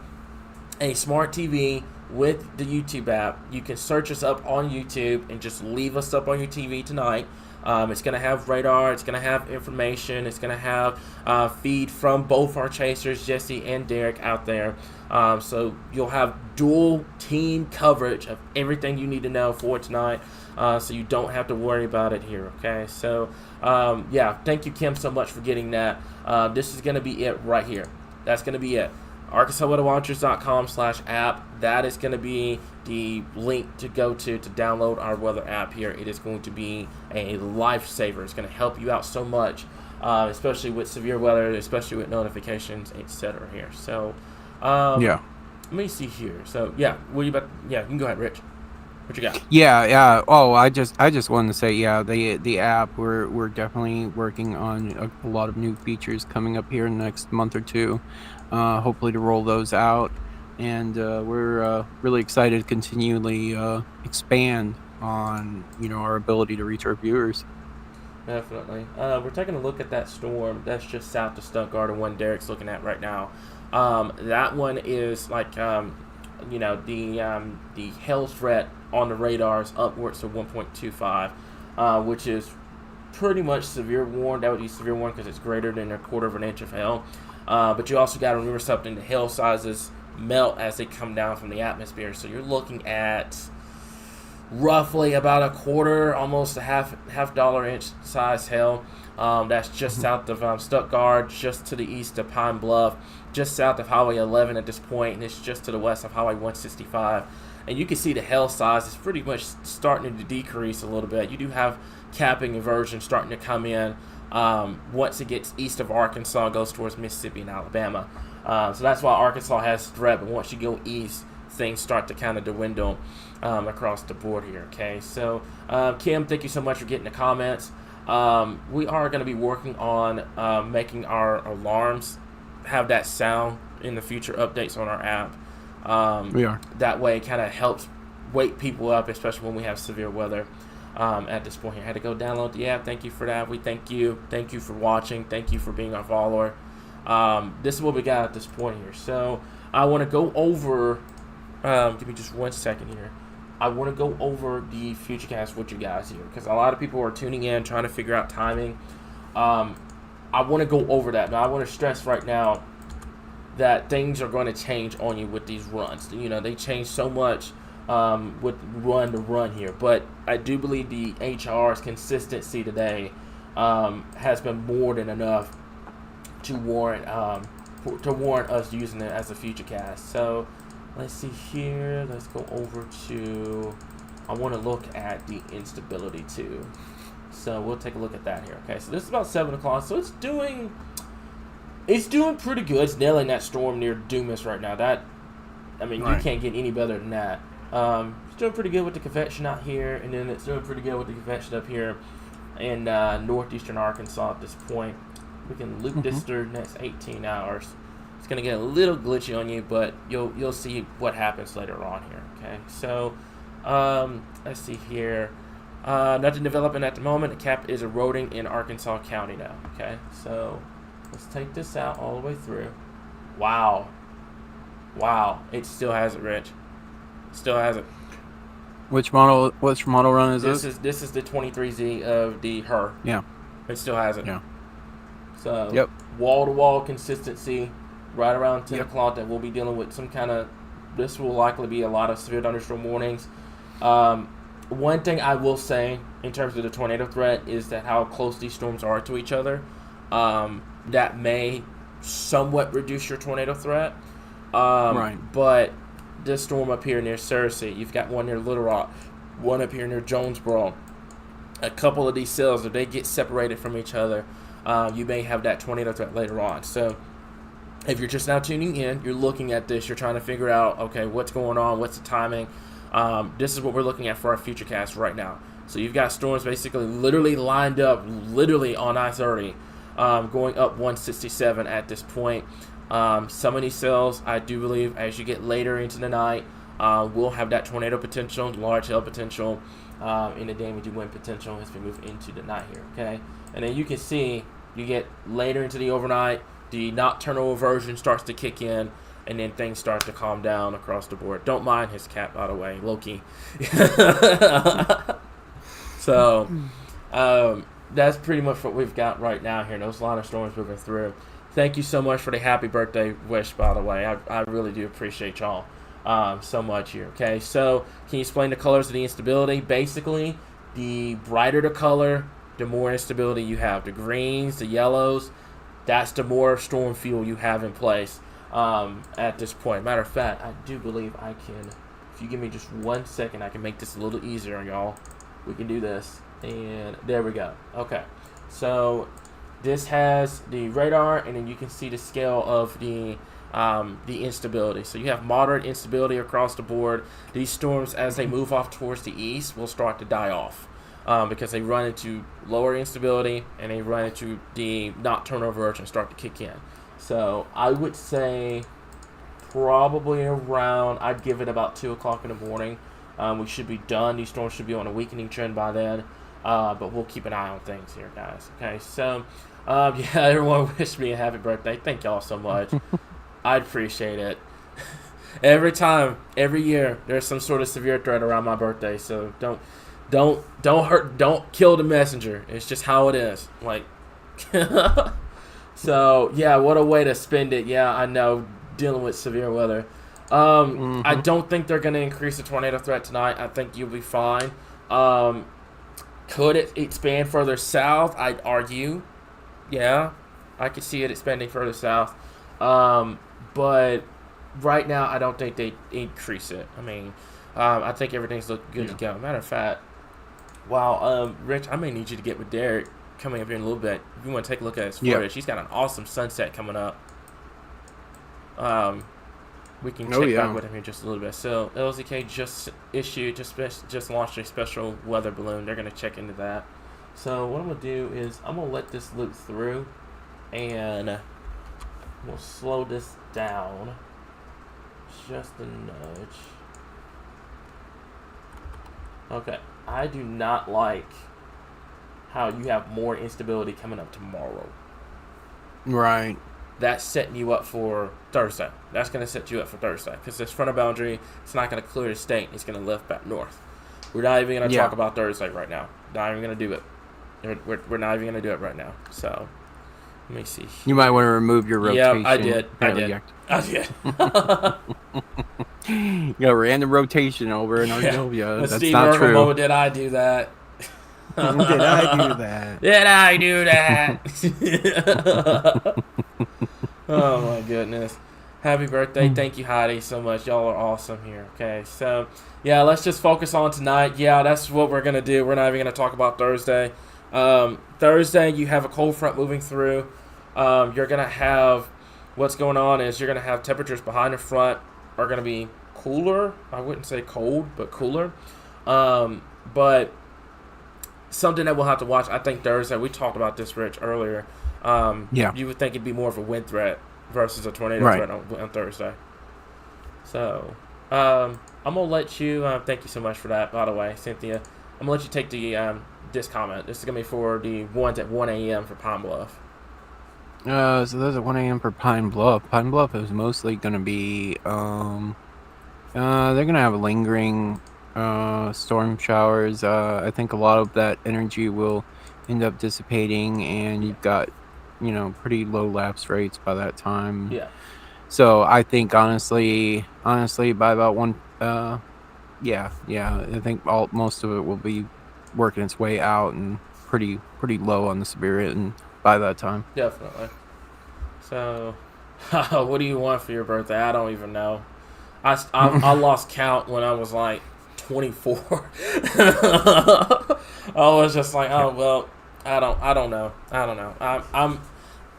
a smart TV with the YouTube app, you can search us up on YouTube and just leave us up on your TV tonight. It's going to have radar, it's going to have information, it's going to have feed from both our chasers, Jesse and Derek, out there. So you'll have dual team coverage of everything you need to know for tonight, so you don't have to worry about it here, okay? So, thank you, Kim, so much for getting that. This is going to be it right here. That's going to be it. ArkansasWeatherWatchers.com/app. That is going to be the link to go to download our weather app here. It is going to be a lifesaver. It's going to help you out so much, especially with severe weather, especially with notifications, etc. here. So, let me see here. So, you can go ahead, Rich. What you got? Yeah. Oh, I just wanted to say, the app, we're definitely working on a lot of new features coming up here in the next month or two. Hopefully to roll those out, and we're really excited to continually expand on our ability to reach our viewers. Definitely. We're taking a look at that storm that's just south of Stuttgart, and one Derek's looking at right now. That one is like the hail threat on the radar is upwards to 1.25, which is pretty much severe warn. That would be severe warn because it's greater than a quarter of an inch of hail. But you also got to remember something: the hail sizes melt as they come down from the atmosphere. So you're looking at roughly about a quarter, almost a half dollar inch size hail. That's just south of Stuttgart, just to the east of Pine Bluff, just south of Highway 11 at this point, and it's just to the west of Highway 165. And you can see the hail size is pretty much starting to decrease a little bit. You do have capping inversion starting to come in. Once it gets east of Arkansas, it goes towards Mississippi and Alabama. So that's why Arkansas has threat, but once you go east, things start to kind of dwindle across the board here, okay? So, Kim, thank you so much for getting the comments. We are going to be working on making our alarms have that sound in the future updates on our app. We are. That way it kind of helps wake people up, especially when we have severe weather. At this point here, I had to go download the app. Thank you for that. We thank you for watching. Thank you for being our follower. This is what we got at this point here. So I want to go over give me just 1 second here. I want to go over the Futurecast with you guys here because a lot of people are tuning in trying to figure out timing. I want to go over that. Now, I want to stress right now that things are going to change on you with these runs. You know, they change so much with run to run here. But I do believe the HR's consistency today has been more than enough to warrant us using it as a future cast. So let's see here. Let's go over to. I want to look at the instability too. So we'll take a look at that here. Okay, so this is about 7 o'clock. So it's doing pretty good. It's nailing that storm near Dumas right now. You can't get any better than that. It's doing pretty good with the convection out here, and then it's doing pretty good with the convection up here in northeastern Arkansas at this point. We can loop this through the next 18 hours. It's going to get a little glitchy on you, but you'll see what happens later on here. Okay, so let's see here. Nothing developing at the moment. The cap is eroding in Arkansas County now. Okay, so let's take this out all the way through. Wow, it still has it, Rich. Still has it. Which model run is this? This is the 23Z of the Her. Yeah. It still has it. Yeah. So yep. Wall-to-wall consistency right around 10 o'clock that we'll be dealing with some kind of, this will likely be a lot of severe thunderstorm warnings. One thing I will say in terms of the tornado threat is that how close these storms are to each other, that may somewhat reduce your tornado threat. Right. But this storm up here near Searcy, you've got one near Little Rock, one up here near Jonesboro. A couple of these cells, if they get separated from each other, you may have that tornado threat later on. So if you're just now tuning in, you're looking at this, you're trying to figure out, okay, what's going on, what's the timing. This is what we're looking at for our future cast right now. So you've got storms basically literally lined up, literally on I-30, going up 167 at this point. Some of these cells, I do believe, as you get later into the night, will have that tornado potential, large hail potential, and the damage and wind potential as we move into the night here, okay? And then you can see, you get later into the overnight, the nocturnal aversion starts to kick in, and then things start to calm down across the board. Don't mind his cap, by the way, low-key. So, that's pretty much what we've got right now here. There's a lot of storms moving through. Thank you so much for the happy birthday wish, by the way. I really do appreciate y'all so much here. Okay, so can you explain the colors of the instability? Basically, the brighter the color, the more instability you have. The greens, the yellows, that's the more storm fuel you have in place at this point. Matter of fact, I do believe I can, if you give me just 1 second, I can make this a little easier on y'all. We can do this. And there we go. Okay, so this has the radar, and then you can see the scale of the instability. So you have moderate instability across the board. These storms, as they move off towards the east, will start to die off because they run into lower instability, and they run into the nocturnal aversion start to kick in. So I would say probably around, I'd give it about 2 o'clock in the morning. We should be done. These storms should be on a weakening trend by then. But we'll keep an eye on things here, guys. Okay, so yeah, everyone wish me a happy birthday. Thank y'all so much. I appreciate it. Every year, there's some sort of severe threat around my birthday. So don't kill the messenger. It's just how it is. Like, so yeah, what a way to spend it. Yeah, I know, dealing with severe weather. I don't think they're gonna increase the tornado threat tonight. I think you'll be fine. Could it expand further south? I'd argue. Yeah, I could see it expanding further south. But right now, I don't think they increase it. I mean, I think everything's looking good to go. Matter of fact, wow, Rich, I may need you to get with Derek coming up here in a little bit. If you want to take a look at his footage, he's got an awesome sunset coming up. We can check back with him here just a little bit. So LZK just launched a special weather balloon. They're gonna check into that. So what I'm gonna do is I'm gonna let this loop through, and we'll slow this down just a nudge. Okay, I do not like how you have more instability coming up tomorrow. Right. That's setting you up for Thursday. That's going to set you up for Thursday because this frontal boundary, it's not going to clear the state. It's going to lift back north. We're not even going to talk about Thursday right now. Not even going to do it. We're not even gonna do it right now. So let me see. You might want to remove your rotation. Yeah, I did. You got random rotation over in Argovia. That's Steve not Urkel true. moment, did I do that? Did I do that? Did I do that? Oh my goodness. Happy birthday. Thank you, Heidi, so much. Y'all are awesome here. Okay, so yeah, let's just focus on tonight. Yeah, that's what we're gonna do. We're not even gonna talk about Thursday. Thursday, you have a cold front moving through. You're gonna have what's going on is you're gonna have temperatures behind the front are gonna be cooler. I wouldn't say cold, but cooler. But something that we'll have to watch. I think Thursday. We talked about this, Rich, earlier. You would think it'd be more of a wind threat versus a tornado threat on Thursday. So, I'm gonna let you. Thank you so much for that, by the way, Cynthia. I'm gonna let you take the this comment. This is gonna be for the ones at 1 a.m. for Pine Bluff. So those at 1 a.m. for Pine Bluff. Pine Bluff is mostly gonna be they're gonna have lingering storm showers. I think a lot of that energy will end up dissipating, and you've got pretty low lapse rates by that time. Yeah. So I think honestly by about one I think most of it will be working its way out and pretty low on the spirit and by that time. Definitely. So what do you want for your birthday? I don't even know. I lost count when I was like 24. I was just like, oh well, I don't know.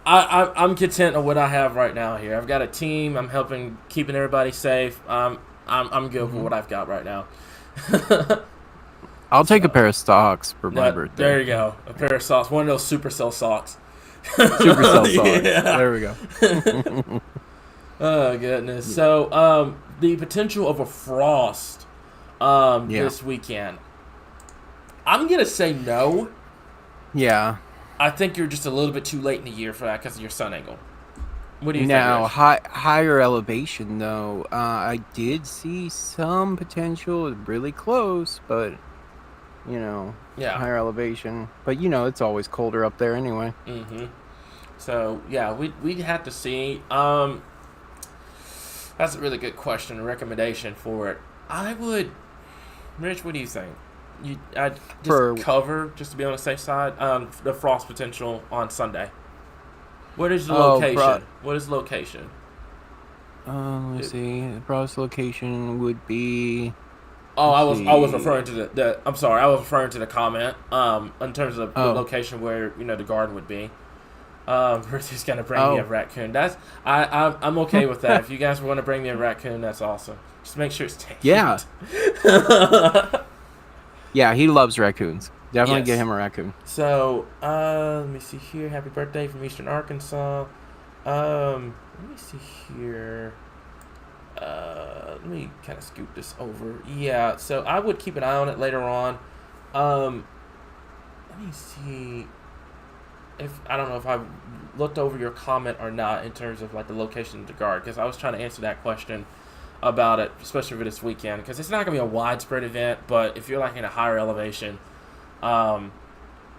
I'm content with what I have right now here. I've got a team. I'm helping keeping everybody safe. I'm good with what I've got right now. I'll take a pair of socks for my birthday. There you go. A pair of socks. One of those Supercell socks. Supercell socks. Yeah. There we go. Oh goodness. So the potential of a frost this weekend. I'm gonna say no. Yeah. I think you're just a little bit too late in the year for that because of your sun angle. What do you think? Now, higher elevation, though, I did see some potential, really close, but, higher elevation. But, it's always colder up there anyway. Mm-hmm. So, yeah, we'd have to see. That's a really good question, a recommendation for it. Rich, what do you think? I'd just cover, just to be on the safe side, the frost potential on Sunday. What is the location? What is the location? Let's see. The frost location would be. I was referring to the. I'm sorry, I was referring to the comment. In terms of the location where the garden would be. Ruthie's gonna bring me a raccoon. I'm okay with that. If you guys want to bring me a raccoon, that's awesome. Just make sure it's tamed. Yeah. Yeah, he loves raccoons. Definitely get him a raccoon. So, let me see here. Happy birthday from Eastern Arkansas. Let me see here. Let me kind of scoop this over. Yeah, so I would keep an eye on it later on. Let me see I don't know if I looked over your comment or not in terms of like the location of the guard, because I was trying to answer that question about it, especially for this weekend, because it's not going to be a widespread event, but if you're like in a higher elevation, I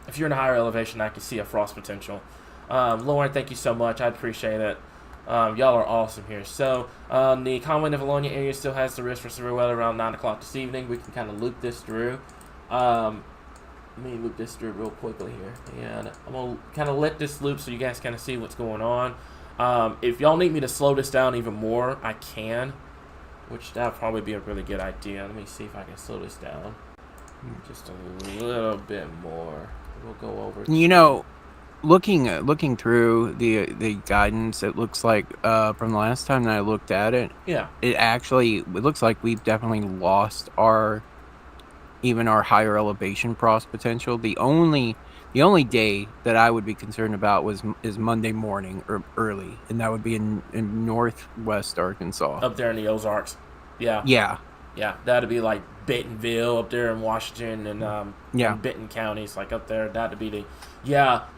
can see a frost potential. Lauren, thank you so much. I appreciate it. Y'all are awesome here. So, the Conway and Valonia area still has the risk for severe weather around 9 o'clock this evening. We can kind of loop this through. Let me loop this through real quickly here. And I'm going to kind of let this loop so you guys kind of see what's going on. If y'all need me to slow this down even more, I can, which that would probably be a really good idea. Let me see if I can slow this down just a little bit more. We'll go over. Looking through the guidance, it looks like from the last time that I looked at it, it looks like we've definitely lost our higher elevation frost potential. The only day that I would be concerned about is Monday morning or early, and that would be in northwest Arkansas, up there in the Ozarks. Yeah, that'd be like Bentonville up there in Washington and in Benton counties, like up there. That'd be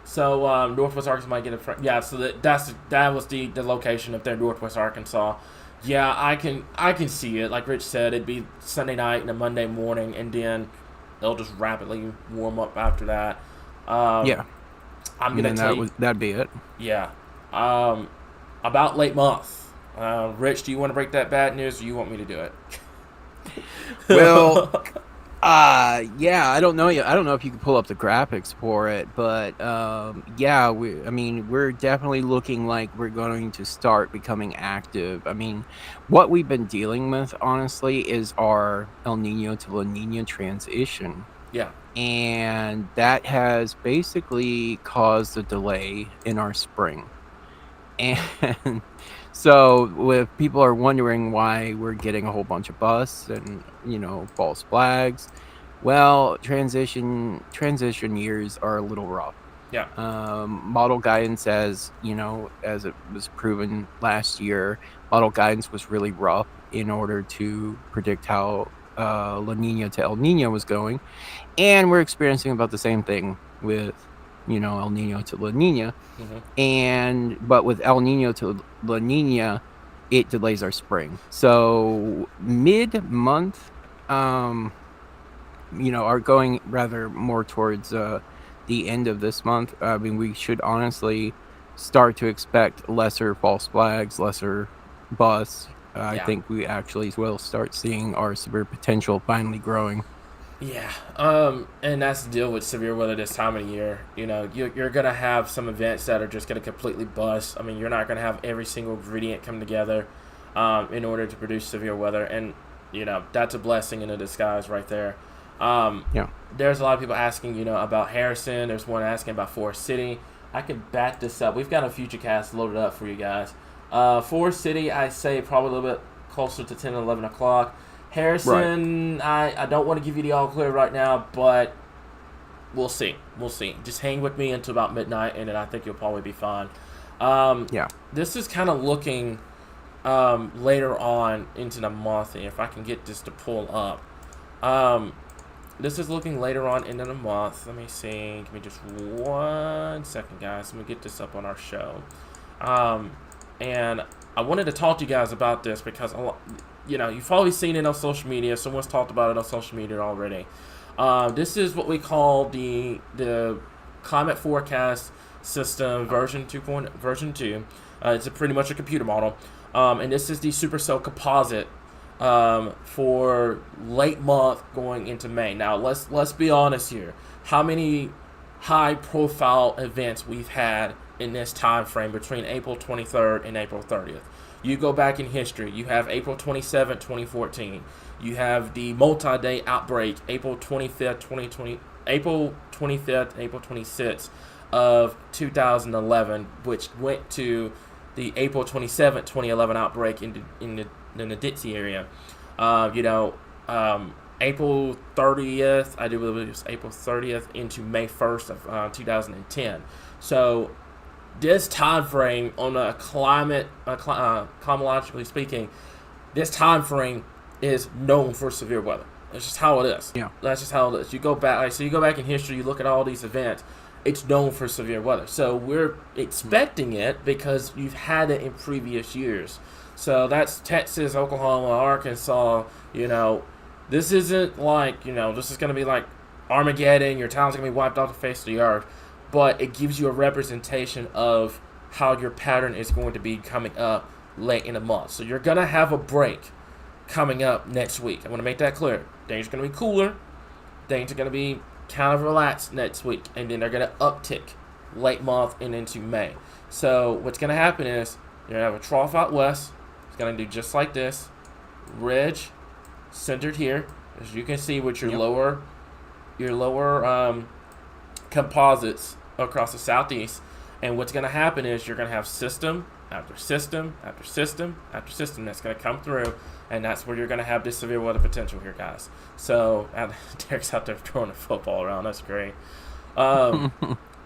so northwest Arkansas might get so that was the location up there, northwest Arkansas. Yeah, I can see it. Like Rich said, it'd be Sunday night and a Monday morning, and then they'll just rapidly warm up after that. Yeah, I'm and gonna then tell you, that'd be it. yeah. About late month. Rich, do you want to break that bad news, or you want me to do it? Well, yeah, I don't know yet. I don't know if you can pull up the graphics for it, but yeah, we're definitely looking like we're going to start becoming active. I mean, what we've been dealing with, honestly, is our El Nino to La Nina transition. Yeah. And that has basically caused a delay in our spring. And so if people are wondering why we're getting a whole bunch of busts and, false flags, well, transition years are a little rough. Yeah. Model guidance, as it was proven last year, model guidance was really rough in order to predict how La Nina to El Nino was going. And we're experiencing about the same thing with, El Nino to La Nina. But with El Nino to La Nina, it delays our spring. So mid-month, are going rather more towards the end of this month. I mean, we should honestly start to expect lesser false flags, lesser busts. I think we actually will start seeing our severe potential finally growing. Yeah, and that's the deal with severe weather this time of the year. You're going to have some events that are just going to completely bust. I mean, you're not going to have every single ingredient come together in order to produce severe weather. And, that's a blessing in a disguise right there. There's a lot of people asking, about Harrison. There's one asking about Forest City. I can back this up. We've got a FutureCast loaded up for you guys. Forest City, I say probably a little bit closer to 10 and 11 o'clock. Harrison, right. I don't want to give you the all clear right now, but we'll see. Just hang with me until about midnight, and then I think you'll probably be fine. This is kind of looking later on into the month, and if I can get this to pull up. This is looking later on into the month. Let me see. Give me just 1 second, guys. Let me get this up on our show. And I wanted to talk to you guys about this because you've probably seen it on social media. Someone's talked about it on social media already. This is what we call the climate forecast system version 2. It's pretty much a computer model, and this is the supercell composite for late month going into May. Now let's be honest here. How many high profile events we've had in this time frame between April 23rd and April 30th? You go back in history, you have April 27, 2014. You have the multi-day outbreak, April 25th, 2020, April 25th, April 26th of 2011, which went to the April 27th, 2011 outbreak in the Dixie area. April 30th, I do believe it was April 30th into May 1st of 2010. So this time frame on a climatologically speaking, this time frame is known for severe weather. That's just how it is. Yeah. That's just how it is. You go back in history, you look at all these events, it's known for severe weather. So we're expecting it because you've had it in previous years. So that's Texas, Oklahoma, Arkansas. This isn't like, this is going to be like Armageddon. Your town's going to be wiped off the face of the earth. But it gives you a representation of how your pattern is going to be coming up late in the month. So you're going to have a break coming up next week. I want to make that clear. Things are going to be cooler. Things are going to be kind of relaxed next week. And then they're going to uptick late month and into May. So what's going to happen is you're going to have a trough out west. It's going to do just like this. Ridge centered here. As you can see with your lower composites across the southeast. And what's going to happen is you're going to have system after system after system after system that's going to come through, and that's where you're going to have this severe weather potential here, guys. So Derek's out there throwing a football around. That's great.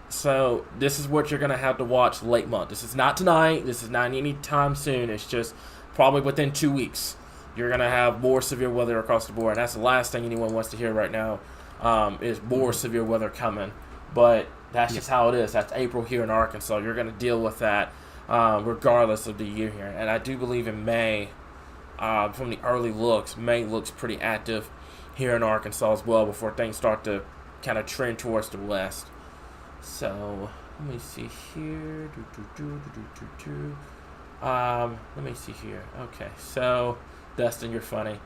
So this is what you're going to have to watch late month. This is not tonight. This is not anytime soon. It's just probably within 2 weeks. You're going to have more severe weather across the board, and that's the last thing anyone wants to hear right now. Is more severe weather coming, but that's just how it is. That's April here in Arkansas. You're going to deal with that regardless of the year here. And I do believe in May, from the early looks, May looks pretty active here in Arkansas as well before things start to kind of trend towards the west. So let me see here. Let me see here. Okay, so Dustin, you're funny.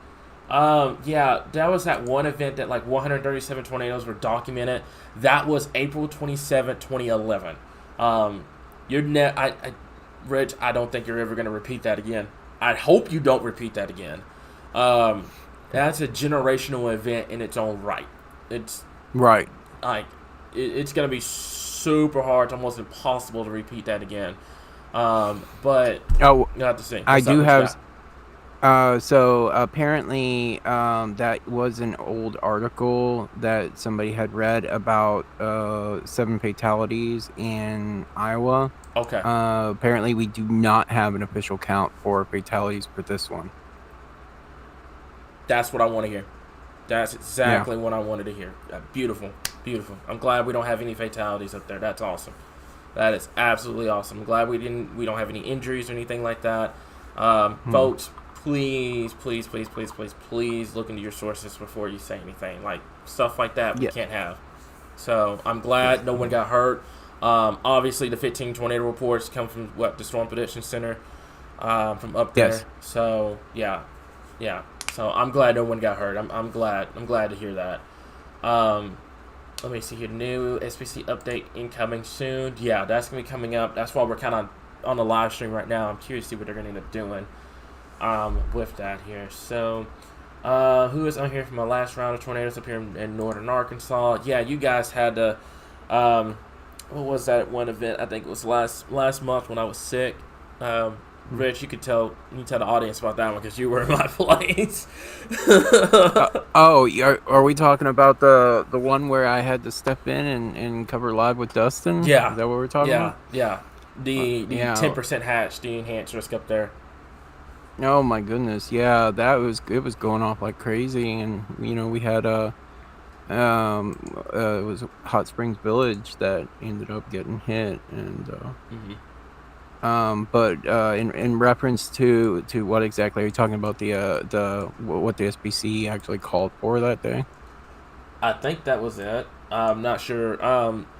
Yeah, that was that one event that like 137 tornadoes were documented. That was April 27th, 2011. Rich, I don't think you're ever going to repeat that again. I hope you don't repeat that again. That's a generational event in its own right. It's Right. like it's going to be super hard, it's almost impossible to repeat that again. But Oh, you have to see. I What's up? do What you have. got? So apparently, that was an old article that somebody had read about 7 fatalities in Iowa. Okay. Apparently, we do not have an official count for fatalities for this one. That's what I want to hear. That's Yeah. exactly what I wanted to hear. Beautiful, beautiful. I'm glad we don't have any fatalities up there. That's awesome. That is absolutely awesome. I'm glad we don't have any injuries or anything like that. Folks, please look into your sources before you say anything. Like stuff like that we Yeah. can't have. So I'm glad no one got hurt. Obviously the 15 tornado reports come from the Storm Prediction Center from up there. Yes. So yeah. So I'm glad no one got hurt. I'm glad to hear that. Let me see here. New SPC update incoming soon. Yeah, that's gonna be coming up. That's why we're kind of on the live stream right now. I'm curious to see what they're gonna end up doing with that here. So, who is on here from my last round of tornadoes up here in northern Arkansas? Yeah, you guys had the what was that one event? I think it was last month when I was sick. Rich, you tell the audience about that one because you were in my place. Are we talking about the one where I had to step in and cover live with Dustin? Yeah. Is that what we're talking about? Yeah. The yeah. 10% hatch, the enhanced risk up there. Oh my goodness, yeah, it was going off like crazy, and we had it was Hot Springs Village that ended up getting hit, and but in reference to what exactly are you talking about, what the SBC actually called for that day? I think that was it. I'm not sure.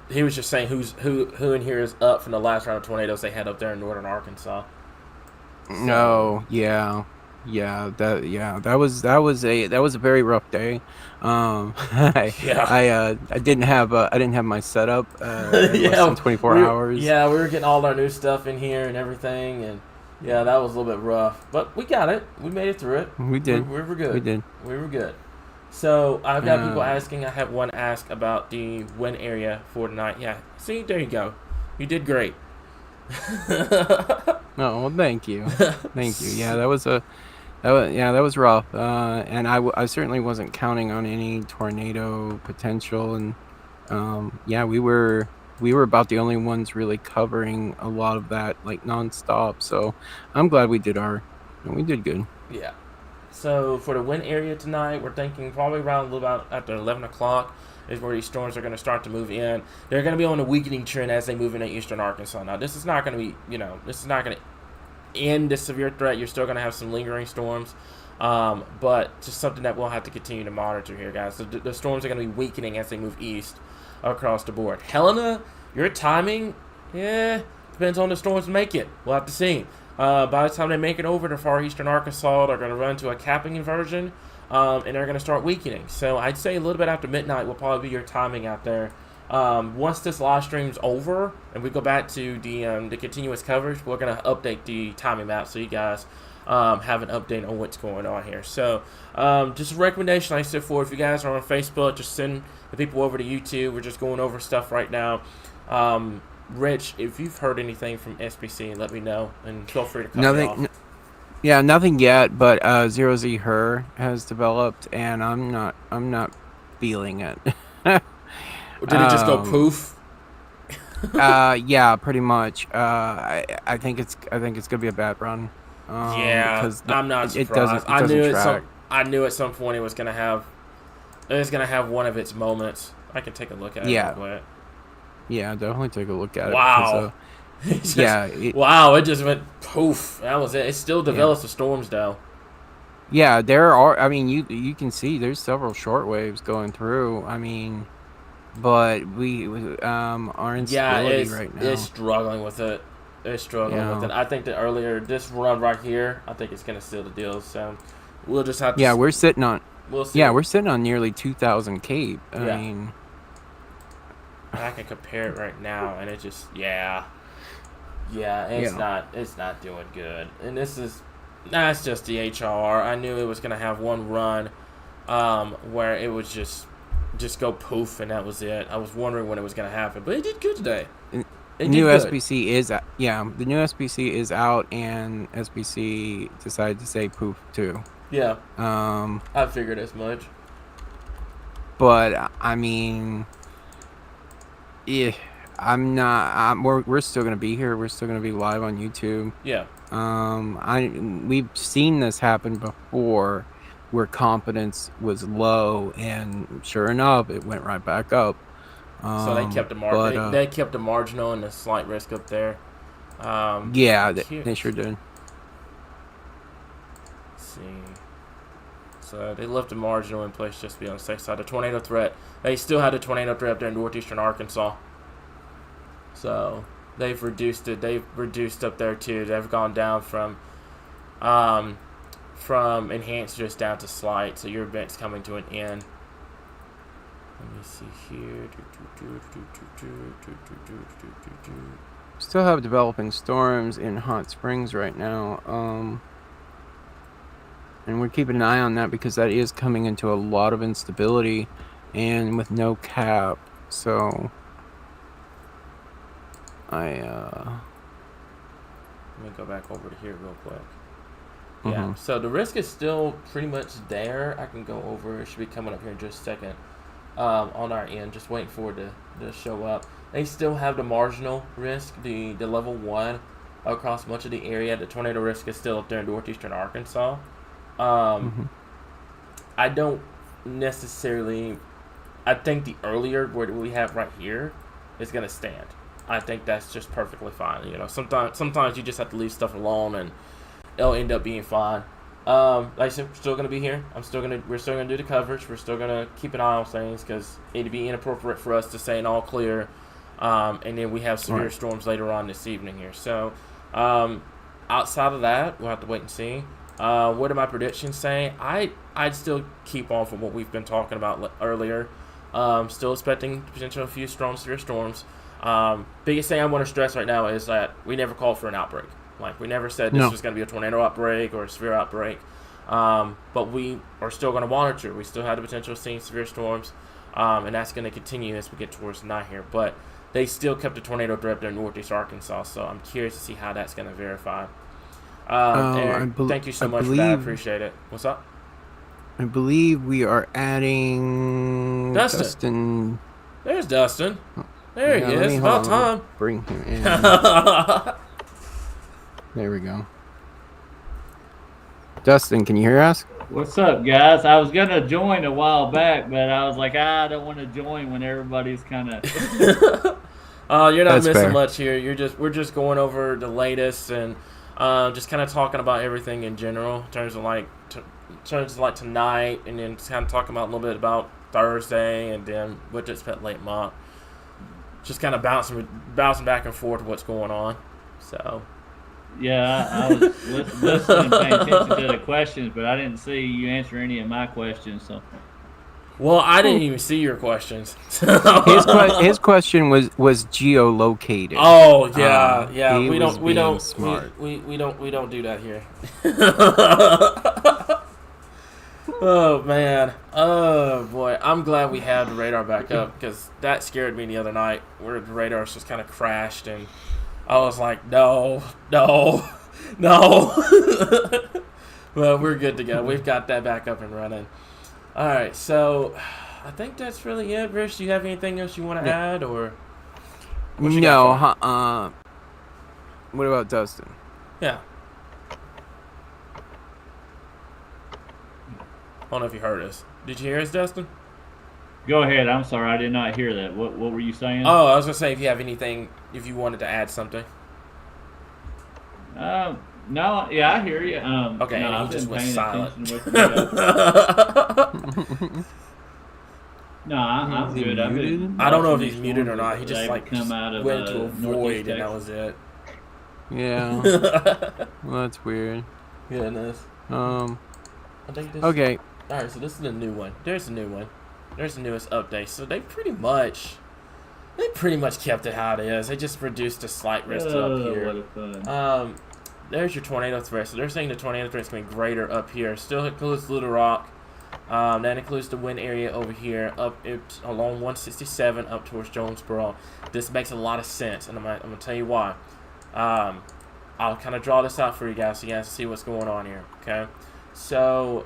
He was just saying who in here is up from the last round of tornadoes they had up there in northern Arkansas. No, yeah, that was a very rough day. I didn't have my setup in less than 24 hours. Yeah, we were getting all our new stuff in here and everything, and yeah, that was a little bit rough, but we got it. We made it through it. We did. We were good. We did. We were good. So I've got people asking. I have one ask about the win area for tonight. Yeah, see, there you go. You did great. Oh, well, thank you. Yeah, that was rough. And I certainly wasn't counting on any tornado potential, and yeah, we were about the only ones really covering a lot of that like nonstop. So I'm glad we did good. Yeah. So for the wind area tonight, we're thinking probably around about after 11 o'clock is where these storms are going to start to move in. They're going to be on a weakening trend as they move into eastern Arkansas. Now, this is not going to be, this is not going to end the severe threat. You're still going to have some lingering storms, but just something that we'll have to continue to monitor here, guys. So the storms are going to be weakening as they move east across the board. Helena, your timing, depends on the storms make it. We'll have to see. By the time they make it over to far eastern Arkansas, they're going to run to a capping inversion, and they're going to start weakening. So I'd say a little bit after midnight will probably be your timing out there. Once this live stream's over and we go back to the continuous coverage, we're going to update the timing map so you guys have an update on what's going on here. So just a recommendation I said for if you guys are on Facebook, just send the people over to YouTube. We're just going over stuff right now. Rich, if you've heard anything from SBC, let me know, and feel free to cut me off. Yeah, nothing yet, but Zero Z Her has developed, and I'm not feeling it. Did it just go poof? Yeah, pretty much. I think it's gonna be a bad run. Because I'm not surprised. I knew at some point it was gonna have one of its moments. I can take a look at it real quick. Yeah, definitely take a look at it. Wow. It just went poof. That was it. It still develops the storms, though. Yeah, there are. I mean, you can see there's several short waves going through. I mean, but we our instability right now. it's struggling with it. It's struggling with it. I think that earlier this run right here, I think it's gonna seal the deal. So we'll just have to. Yeah, we're sitting on. We'll see. Yeah, we're sitting on nearly 2,000 cape. I mean, I can compare it right now, and it just it's not doing good. And that's just the HR. I knew it was gonna have one run, where it would just go poof, and that was it. I was wondering when it was gonna happen, but it did good today. The new SBC is out, and SBC decided to say poof too. Yeah. I figured as much. But I mean, we're still gonna be here. We're still gonna be live on YouTube. Yeah. We've seen this happen before, where confidence was low, and sure enough, it went right back up. So they kept they kept the marginal and the slight risk up there. They sure did. Let's see. So they left the marginal in place just to be on the safe side. The tornado threat. They still had a tornado threat up there in northeastern Arkansas. So they've reduced it. They've reduced up there too. They've gone down from enhanced just down to slight. So your event's coming to an end. Let me see here. Still have developing storms in Hot Springs right now. And we're keeping an eye on that because that is coming into a lot of instability and with no cap. So let me go back over to here real quick. Yeah, so the risk is still pretty much there. I can go over. It should be coming up here in just a second. On our end, just waiting for it to show up. They still have the marginal risk, the level 1 across much of the area. The tornado risk is still up there in northeastern Arkansas. I don't necessarily. I think the earlier where we have right here is going to stand. I think that's just perfectly fine. You know, sometimes you just have to leave stuff alone and it'll end up being fine. Like I said, we're still gonna be here. We're still gonna do the coverage. We're still gonna keep an eye on things because it'd be inappropriate for us to say an all clear, and then we have severe storms later on this evening here. So, outside of that, we'll have to wait and see. What do my predictions say? I'd still keep on from what we've been talking about earlier. Still expecting potential a few severe storms. Biggest thing I want to stress right now is that we never called for an outbreak. Like, we never said this was going to be a tornado outbreak or a severe outbreak. But we are still going to monitor. We still have the potential of seeing severe storms. And that's going to continue as we get towards night here. But they still kept a tornado threat there in northeast Arkansas. So I'm curious to see how that's going to verify. Aaron, thank you so much for that. I appreciate it. What's up? I believe we are adding Dustin. There's Dustin. There he is. About time. Bring him in. There we go. Dustin, can you hear us? What's up, guys? I was gonna join a while back, but I was like, I don't want to join when everybody's kind of. You're not That's missing fair. much here. We're just going over the latest and just kind of talking about everything in general in terms of like tonight, and then kind of talking about a little bit about Thursday, and then what to expect late month. Just kind of bouncing back and forth what's going on. So. Yeah, I was listening, paying attention to the questions, but I didn't see you answer any of my questions. So, well, I didn't even see your questions. His question was geolocated. Oh yeah. We don't do that here. Oh man. Oh boy. I'm glad we had the radar back up because that scared me the other night where the radars just kind of crashed and. I was like, no. Well, we're good to go. We've got that back up and running. All right, so I think that's really it. Rich, do you have anything else you want to add, or? No. What about Dustin? Yeah. I don't know if you heard us. Did you hear us, Dustin? go ahead. I'm sorry, I did not hear that. What were you saying? Oh, I was gonna say if you have anything, if you wanted to add something. No, yeah, I hear you. Okay, no, and I've he just been went paying silent. attention to what you No, I'm Is he good. I've been muted? I don't know if watching he's these muted or storms not. as He they just like come out of went into a northeast void and that Texas. was it. Yeah. Well, that's weird. Goodness. Um. I think this. Okay. All right, so this is the new one. There's the new one. There's the newest update. So they pretty much kept it how it is. They just reduced the slight risk to up here. What a fun. There's your tornado threat. So they're saying the tornado threat is going to be greater up here. Still includes Little Rock. That includes the wind area over here, along 167 up towards Jonesboro. This makes a lot of sense, and I'm gonna tell you why. I'll kind of draw this out for you guys so you guys see what's going on here. Okay, so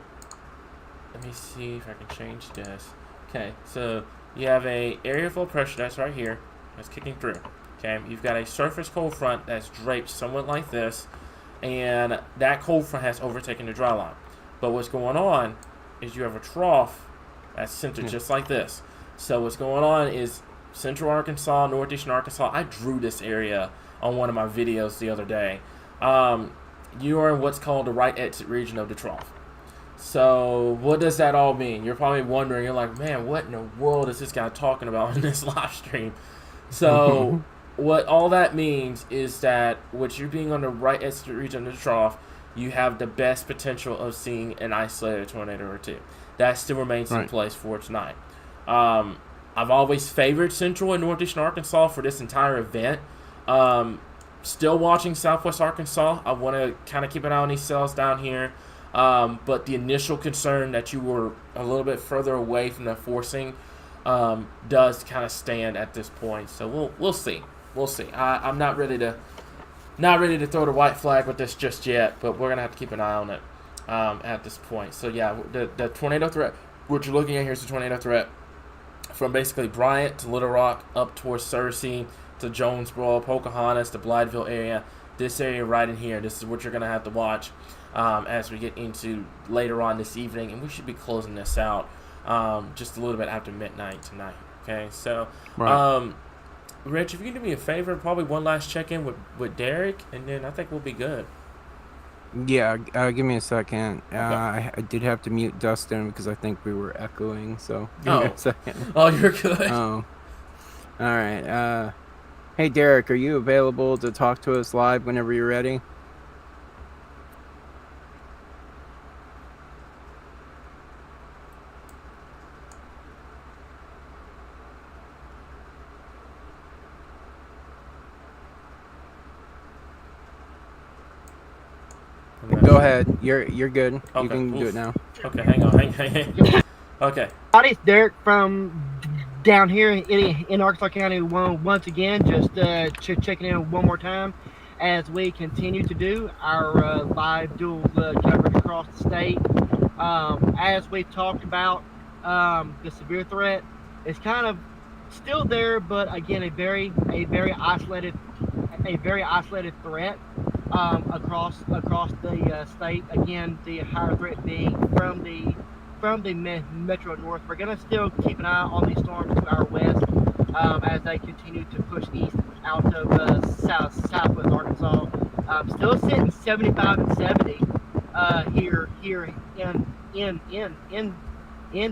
let me see if I can change this. Okay, so you have a area of low pressure that's right here, that's kicking through. Okay, you've got a surface cold front that's draped somewhat like this, and that cold front has overtaken the dry line. But what's going on is you have a trough that's centered just like this. So what's going on is central Arkansas, northeastern Arkansas. I drew this area on one of my videos the other day. You are in what's called the right exit region of the trough. So what does that all mean? You're probably wondering, you're like, man, what in the world is this guy talking about in this live stream? So what all that means is that with you being on the right exit region of the trough, you have the best potential of seeing an isolated tornado or two. That still remains in place for tonight. I've always favored central and northeastern Arkansas for this entire event. Still watching southwest Arkansas. I want to kind of keep an eye on these cells down here. But the initial concern that you were a little bit further away from the forcing does kind of stand at this point. So we'll see. We'll see. I'm not ready to throw the white flag with this just yet, but we're gonna have to keep an eye on it at this point. So yeah, the tornado threat, what you're looking at here is the tornado threat from basically Bryant to Little Rock up towards Searcy to Jonesboro, Pocahontas, the Blytheville area. This area right in here, this is what you're gonna have to watch as we get into later on this evening, and we should be closing this out just a little bit after midnight tonight. Okay, so. Rich, if you can do me a favor, probably one last check-in with Derek, and then I think we'll be good. Yeah. Give me a second. Okay. I did have to mute Dustin because I think we were echoing. So give me a second. Oh, you're good. Oh. All right. Hey, Derek, are you available to talk to us live whenever you're ready? Go ahead. You're good. Okay, You can do it now. Okay, hang on. Okay. It's Derek from down here in Arkansas County once again, just checking in one more time as we continue to do our live dual coverage across the state. As we talked about, the severe threat is kind of still there, but again, a very isolated threat across the state. Again, the higher threat being from the metro north. We're gonna still keep an eye on these storms to our west as they continue to push east out of southwest Arkansas. Still sitting 75 and 70 here in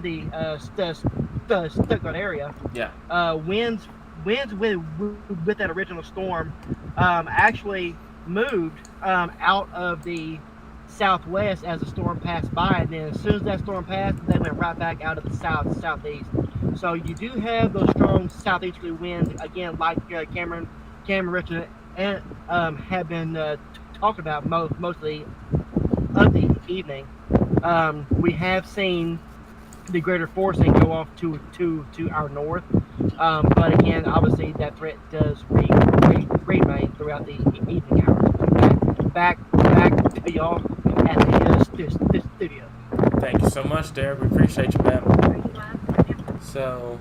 the Stuttgart area. Yeah. Winds with that original storm actually moved out of the southwest as the storm passed by, and then as soon as that storm passed, they went right back out of the southeast. So you do have those strong southeasterly winds again, like Cameron, Richard, and have been talked about mostly of the evening. We have seen the greater forcing go off to our north, but again, obviously that threat does remain throughout the evening hours. Okay? Back to y'all at the studio. Thank you so much, Derek. We appreciate you, man. So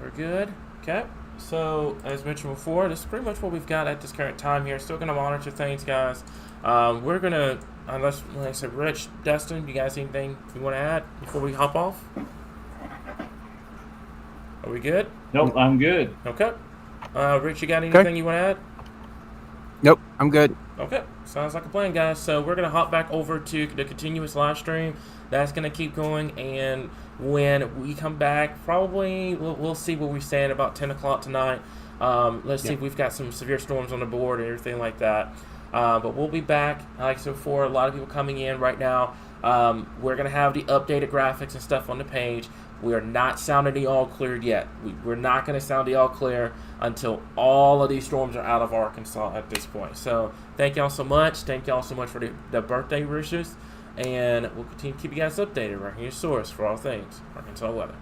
we're good. Okay. So as mentioned before, this is pretty much what we've got at this current time here. Still gonna monitor things, guys. We're gonna, unless, like I said, Rich, Dustin, you guys anything you want to add before we hop off? Are we good? Nope, I'm good. Okay. Rich, you got anything you want to add? Nope. I'm good. Okay, sounds like a plan, guys. So we're gonna hop back over to the continuous live stream. That's gonna keep going, and when we come back, probably we'll see where we stand about 10 o'clock tonight. Let's see if we've got some severe storms on the board and everything like that. But we'll be back. Like I said before, a lot of people coming in right now. We're gonna have the updated graphics and stuff on the page. We are not sounding the all cleared yet. We're not going to sound the all clear until all of these storms are out of Arkansas at this point. So thank y'all so much. Thank y'all so much for the birthday wishes. And we'll continue to keep you guys updated right here, your source for all things Arkansas weather.